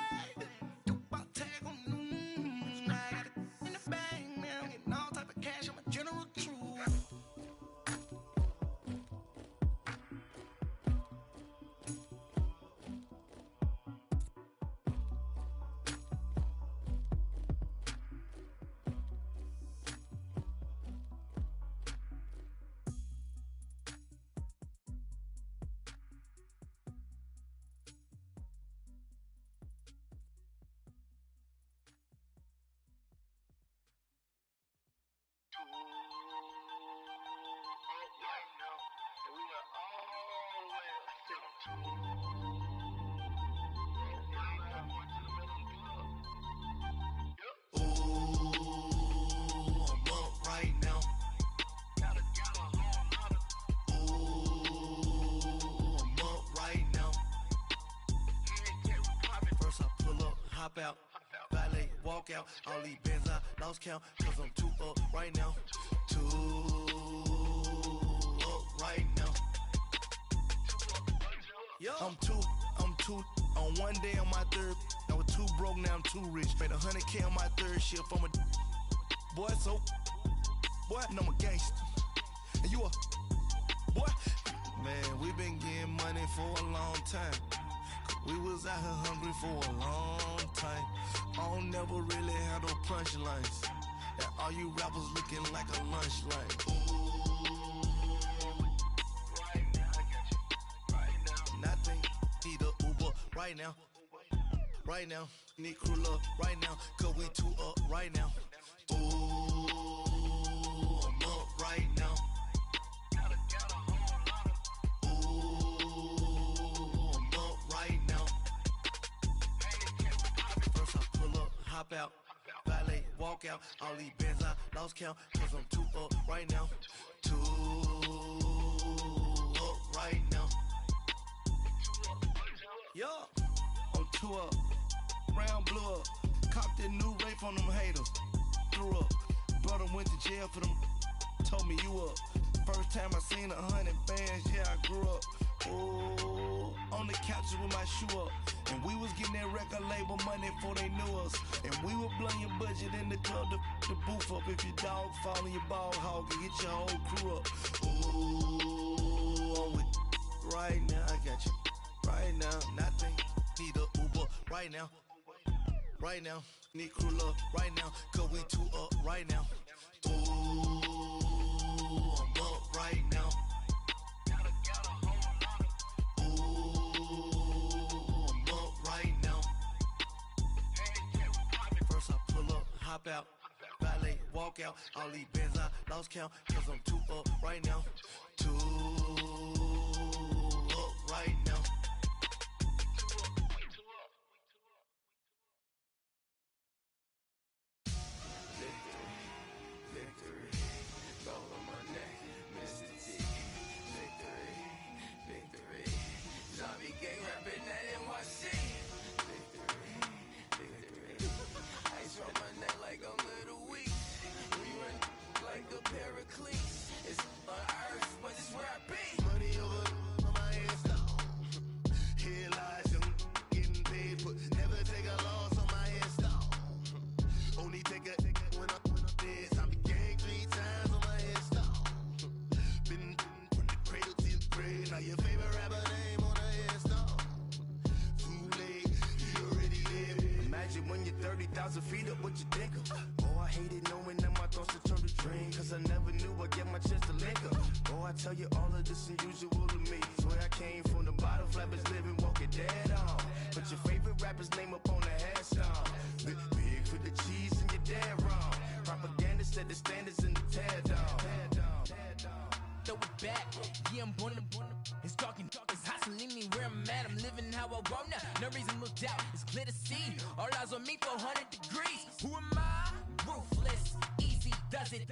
Out, valet, walk out, all these bands I lost count, cause I'm too up right now, too up right now. Yo. I'm too, on one day on my third, I was too broke, now I'm too rich, made 100K on my third shift from a boy, so, boy, and I'm a gangster, and you a, boy, man, we been getting money for a long time. We was out here hungry for a long time. I don't never really have no punchlines. And all you rappers looking like a lunch line. Ooh, right now, I got you. Right now, nothing. Need a Uber right now. Right now, need crew love right now. Cause we too up right now. Ooh, I'm up right now. Hop out, valet, walk out, all these bands I lost count, cause I'm too up right now, too up right now. Yo, I'm too up, round blew up, copped that new rape on them haters, threw up, brother went to jail for them, told me you up, first time I seen 100 bands, yeah I grew up, oh, on the couches with my shoe up. And we was getting that record label money before they knew us. And we would blow your budget in the club to boof up. If your dog fall in your ball hog and get your whole crew up. Ooh, I'm with right now, I got you. Right now, nothing. Need a Uber right now. Right now, need crew love right now. Cause we too up right now. Ooh, I'm up right now. Hop out, valet, walk out, all these bands I lost count, cause I'm too up right now, too up right now. Victory, go on my neck, Mr. T, victory, zombie gang rapping that NYC. From my neck like a little weak. We run like a paraclete. It's on earth, but it's where I be. Money over on my head stone. Here lies young, getting paid, but never take a loss on my headstone. Only take a when I'm dead. I be gang 3 times on my headstone. Been from the cradle to the grave. Now your favorite rapper name on the headstone. Too late, you already live. Imagine when you're 30,000 feet up, what you think of? Oh, I hated knowing that my thoughts would turn to dream. Cause I never knew I'd get my chance to link up. Oh, I tell you all of this unusual to me. Swear I came from the bottom, flappers living, walking dead on. Put your favorite rapper's name up on the headstone. Big for the cheese and you're dead wrong. Propaganda set the standards in the tear down. Throw it back, yeah, I'm born to it's talking, it's hustling me where I'm at. I'm living how I want now. No reason to look out, it's clear to see. All eyes on me, 400 degrees. Who am I? Ruthless, easy does it.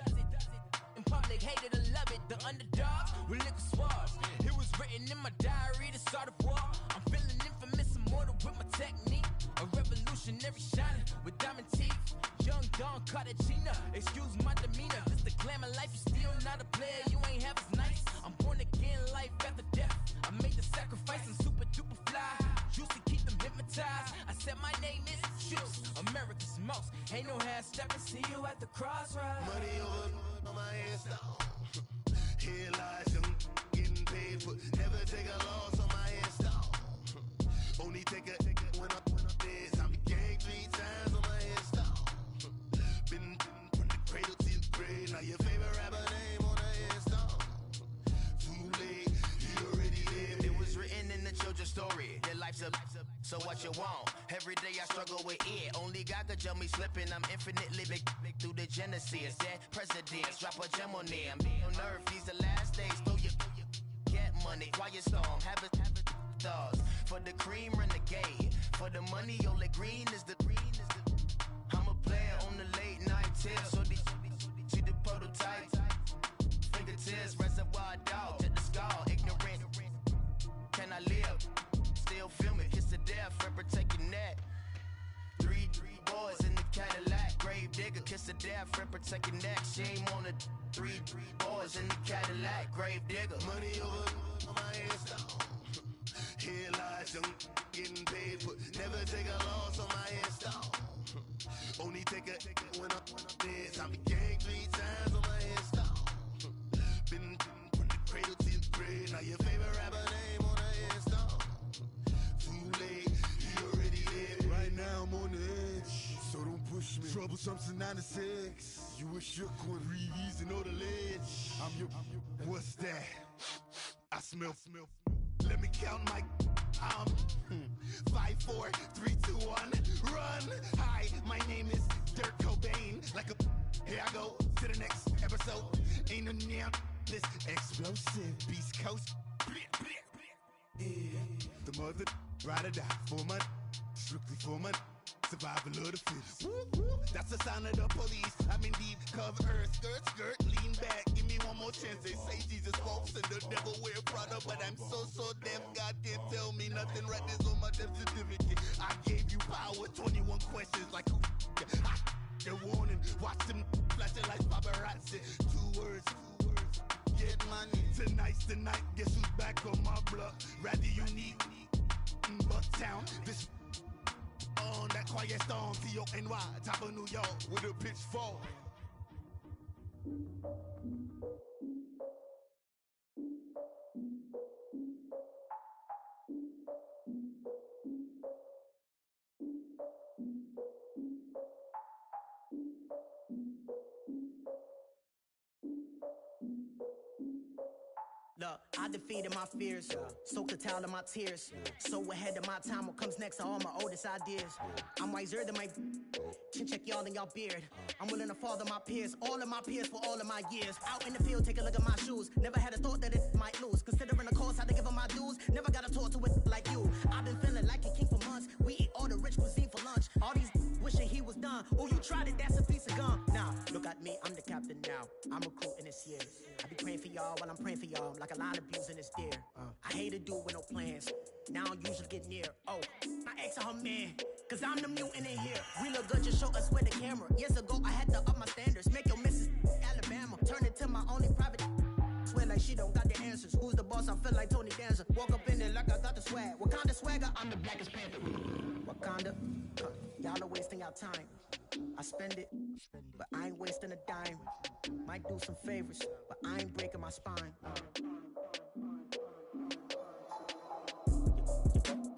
In public, hate it or love it. The underdogs with liquor swabs. It was written in my diary to start a war. I'm feeling infamous, immortal with my technique. A revolutionary shining with diamond teeth. Young Don Cartagena, excuse my demeanor. Just the glamour life, you still not a player. You ain't half as nice. I'm born again, life after death. I made the sacrifice, I'm super duper fly. Used to keep them hypnotized. I said my name is Juice, America's most. Ain't no half stepping, see you at the crossroads. Money over on my hands down. Here lies young, getting paid for. Never take a loss on my hands down. Only take a when I'm dead. I be gang 3 times on my hands down. Been from the cradle to the grave. Now your favorite rapper name on the hands down. Too late, he already lived. It was written in the children's story. Their life's a so what you want? Every day I struggle with it. Only God could jump me slipping. I'm infinitely big through the genesis. Dead presidents, drop a gem on them. On earth, these the last days. Throw your get money, quiet storm. Have it thoughts. For the cream, renegade. For the money, only green is the. I'm a player on the late night tip. So these see the prototype. Fingertips, reservoir dog. Check the skull, ignorant. Can I live? Still film it, kiss to death, friend, protect your neck. Three boys in the Cadillac, grave digger, kiss to death, friend, protect your neck. Shame on the three boys in the Cadillac, grave digger. Money over on my hands down. Here lies young, getting paid for. Never take a loss on my hands down. Only take a when I'm dead. I be gang 3 times on my hands down. Been from the cradle to the grave. Now your favorite rapper name on the hands down. Too late, he already lived. Right now I'm on the edge, so don't push me. Troublesome since 96. You were shook when breathe and know the ledge. I'm your, what's that? I smell. Let me count my 5, 4, 3, 2, 1. Run. Hi, my name is Dirk Cobain. Like a here I go to the next episode. Ain't no damn this explosive Beast Coast. Yeah. The mother ride or die for my strictly for my survival of the fittest. That's the sign of the police. I'm indeed cover earth, skirt, lean back. Give me one more chance. They say Jesus walks and the devil wear Prada, but I'm so deaf. God can't tell me nothing. Right this on my death certificate. I gave you power. 21 questions like who? The warning. Watch them flashing like paparazzi. 2 words. Get money. Tonight's the night. Guess who's back on my block? Rather unique. Bucktown. This on that quiet storm, T-O-N-Y, top of New York, with a pitchfork. Look, I defeated my fears, soaked a towel in my tears. So ahead of my time, what comes next are all my oldest ideas. I'm wiser than my chin check y'all in y'all beard. I'm willing to father my peers, all of my peers for all of my years. Out in the field, take a look at my shoes. Never had a thought that it might lose. Considering the cost, had to give them my dues. Never got to talk to it like you. I've been feeling like a king for months. We eat all the rich cuisine for lunch. All these wishing he was done. Oh, you tried it, that's a piece of gum. Now, look at me, I'm the captain now. I'm recruiting this year. I be praying for y'all while I'm praying for y'all. Like a line of views in this deer. I hate to do it with no plans. Now I usually get near. Oh, I asked her man, cause I'm the mutant in here. We look good, just show us with the camera. Years ago, I had to up my standards. Make your Mrs. Alabama. Turn it to my only private. Swear like she don't got the answers. Who's the boss? I feel like Tony Danza. Walk up in there like I got the swag. What kind of swagger? I'm the blackest panther. Wakanda. Y'all are wasting our time. I spend it, but I ain't wasting a dime. Might do some favors, but I ain't breaking my spine.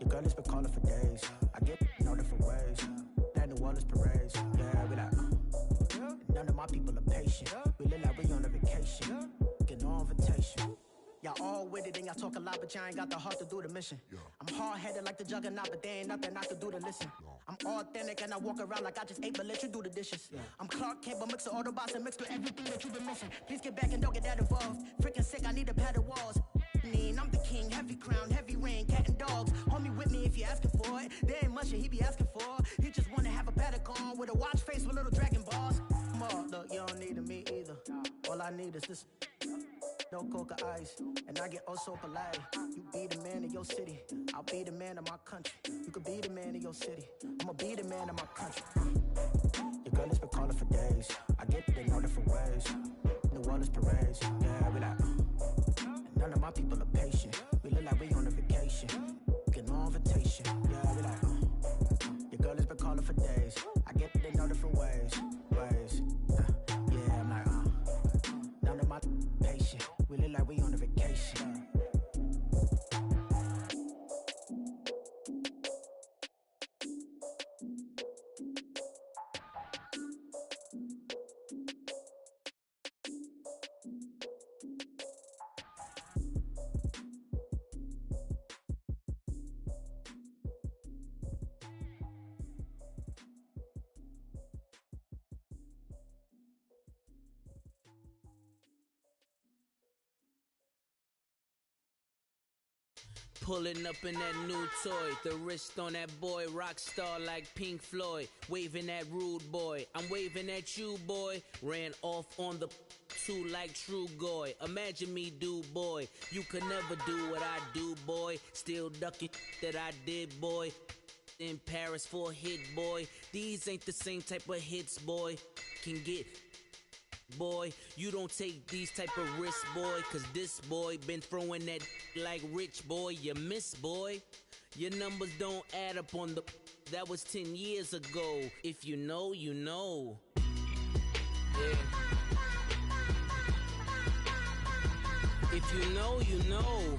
Your girl has been calling for days. I get no different ways. That New Orleans parades. Yeah, we like. None of my people are patient. We look like we on a vacation. Get no invitation. Y'all all with it and y'all talk a lot, but y'all ain't got the heart to do the mission. I'm hard-headed like the juggernaut, but there ain't nothing I can do to listen. I'm authentic and I walk around like I just ate, but let you do the dishes. I'm Clark Kent, but mix the Autobots and mix with everything that you've been missing. Please get back and don't get that involved. Freaking sick, I need a padded walls. I'm the king, heavy crown, heavy rain, cat and dogs. Homie with me if you're asking for it. There ain't much that he be asking for. He just wanna have a paddock on with a watch face with little dragon balls. Look, you don't need me either. All I need is this. No coca ice, and I get oh so polite. You be the man of your city, I'll be the man of my country. You could be the man of your city, I'ma be the man of my country. Your girl has been calling for days. I get it in all different ways. New Orleans parades, yeah, we like. And none of my people are patient. We look like we on a vacation. Get no invitation, yeah, we like. Your girl has been calling for days. I get it in all different ways. Yeah, I'm like, none of my patient. We look like we on a vacation. Pulling up in that new toy, the wrist on that boy, rock star like Pink Floyd, waving at rude boy, I'm waving at you boy, ran off on the two like True Goy, imagine me do boy, you could never do what I do boy, still ducking that I did boy, in Paris for a hit boy, these ain't the same type of hits boy, can get boy, you don't take these type of risks, boy, cause this boy been throwing that like rich boy, you miss, boy. Your numbers don't add up on the, that was 10 years ago. If you know, you know. Yeah. If you know, you know.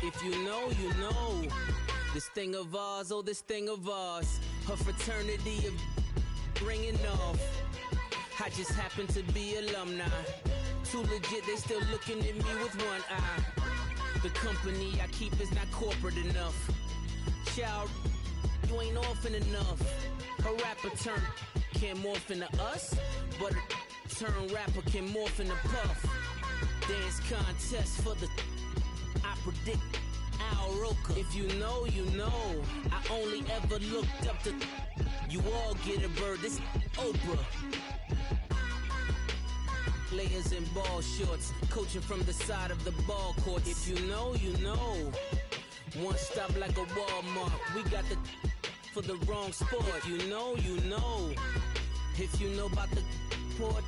If you know, you know. This thing of ours, oh, this thing of ours. Her fraternity of ringing off. I just happen to be alumni. Too legit, they still looking at me with one eye. The company I keep is not corporate enough. Child, you ain't orphan enough. A rapper turn can't morph into us, but a turn rapper can morph into Puff. Dance contest for the I predict Al Roker. If you know, you know. I only ever looked up to you all get a bird. This Oprah. Players in ball shorts, coaching from the side of the ball court. If you know, you know. One stop like a Walmart. We got the for the wrong sport. If you know, you know. If you know about the port,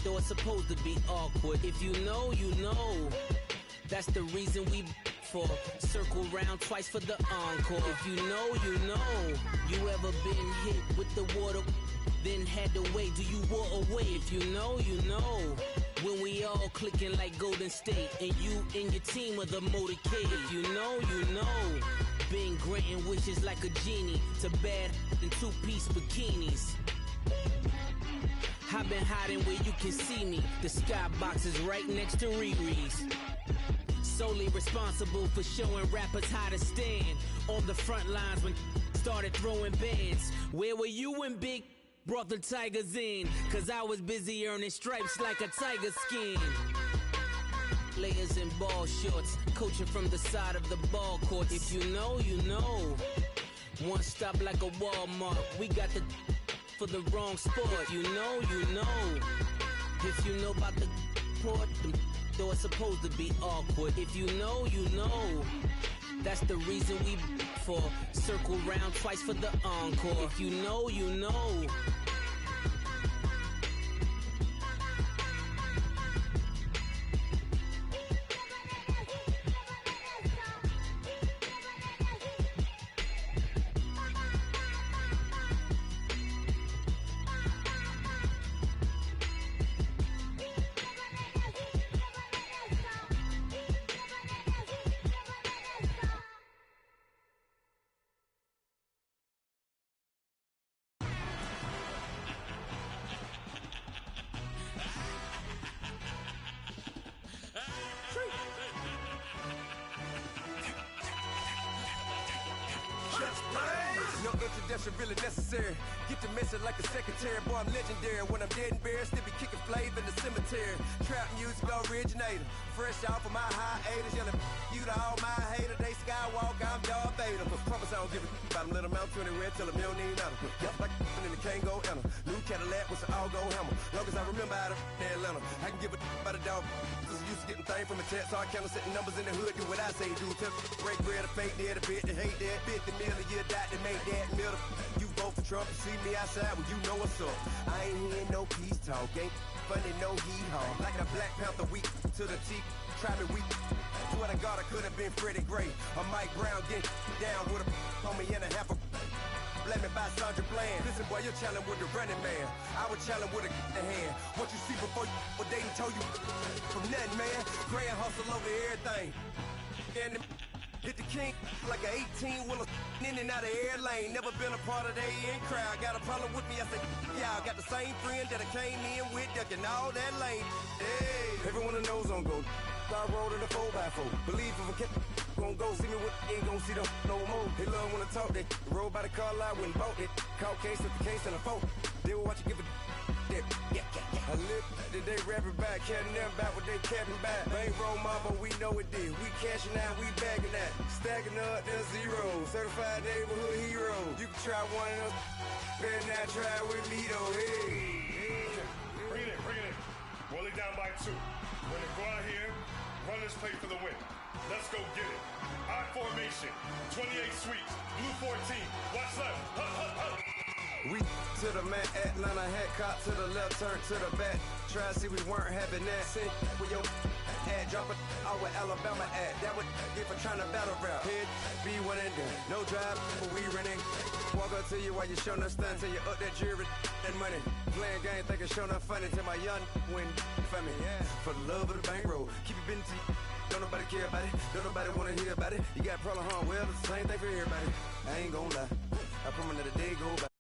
though it's supposed to be awkward. If you know, you know. That's the reason we for circle round twice for the encore. If you know, you know. You ever been hit with the water, then had to wait? Do you walk away? If you know, you know. When we all clicking like Golden State, and you and your team are the motorcade. If you know, you know. Been granting wishes like a genie to bad in two-piece bikinis. I've been hiding where you can see me. The skybox is right next to Riri's. Solely responsible for showing rappers how to stand on the front lines when started throwing bands. Where were you when Big brought the Tigers in? Cause I was busy earning stripes like a tiger skin. Players in ball shorts, coaching from the side of the ball court. If you know, you know. One stop like a Walmart. We got the for the wrong sport. If you know, you know. If you know about the port, though it's supposed to be awkward. If you know, you know. That's the reason we for circle round twice for the encore. If you know, you know. pressure really necessary. Get the message like a secretary. Boy, I'm legendary. When I'm dead and buried, still be kicking flavor in the cemetery. Trap music originator. Fresh off of my hiatus. Yelling you to all my haters. They skywalk, I'm Darth Vader. Promise I don't give a about them. Let them out to anywhere. Tell them you don't need nothing. Yep, like and the can't go enter. New Cadillac with an all-go hammer. Long as I remember out of Atlanta. I can give a about a dog. Just used to getting things from a text. So I count setting numbers in the hood. Do what I say do. Tell break bread, a fake dead, a bit, to hate that. 50 million, you died to make that middle. You vote for Trump, you see me outside, well, you know what's up. I ain't hearing no peace talk, ain't funny, no hee-haw. Like a Black Panther weak to the teeth, try me weak. Swear to God, I could have been Freddie Gray. Or Mike Brown getting down with a on me and a half a let me buy Sandra Bland. Listen, boy, you're challenging with the running man. I was challenging with a hand. What you see before you, what they done told you from nothing, man. Grand hustle over everything. And hit the king like an 18-wheeler in and out of air lane. Never been a part of the in crowd. Got a problem with me, I said, y'all got the same friend that I came in with, ducking all that lane. Hey, everyone that knows on go. I rolled in a 4x4. Believe if I kept gon' go see me with ain't gon' see them no more. They love when I talk, they roll by the car lot when bought it. Caught case at the case and a phone. They will watch you give a that. I live that they rapping back, carrying them back what they capping back. Bankroll mama, we know it did. We cashing out, we bagging that. Stacking up, there's zero. Certified neighborhood hero. You can try one of them, better not try with me though. Hey. Bring it in. Roll it down by 2. When they go out here, run this play for the win. Let's go get it. I formation, 28 sweeps, blue 14. Watch left. Hup. We to the man, Atlanta hat caught to the left, turn to the back. Try to see we weren't having that. Sing with your ad, drop it out with Alabama ad. That would get for trying to battle rap. Head, be one and done. No drive, but we running. Walk up to you while you showing us stunts. Till you up that jury and money. Playing game, thinking showing up funny. Till my young win for me. Yeah. For the love of the bankroll. Keep it busy. Don't nobody care about it. Don't nobody wanna hear about it. You got a problem, huh? Well, it's the same thing for everybody. I ain't gonna lie. I promise that a day go by.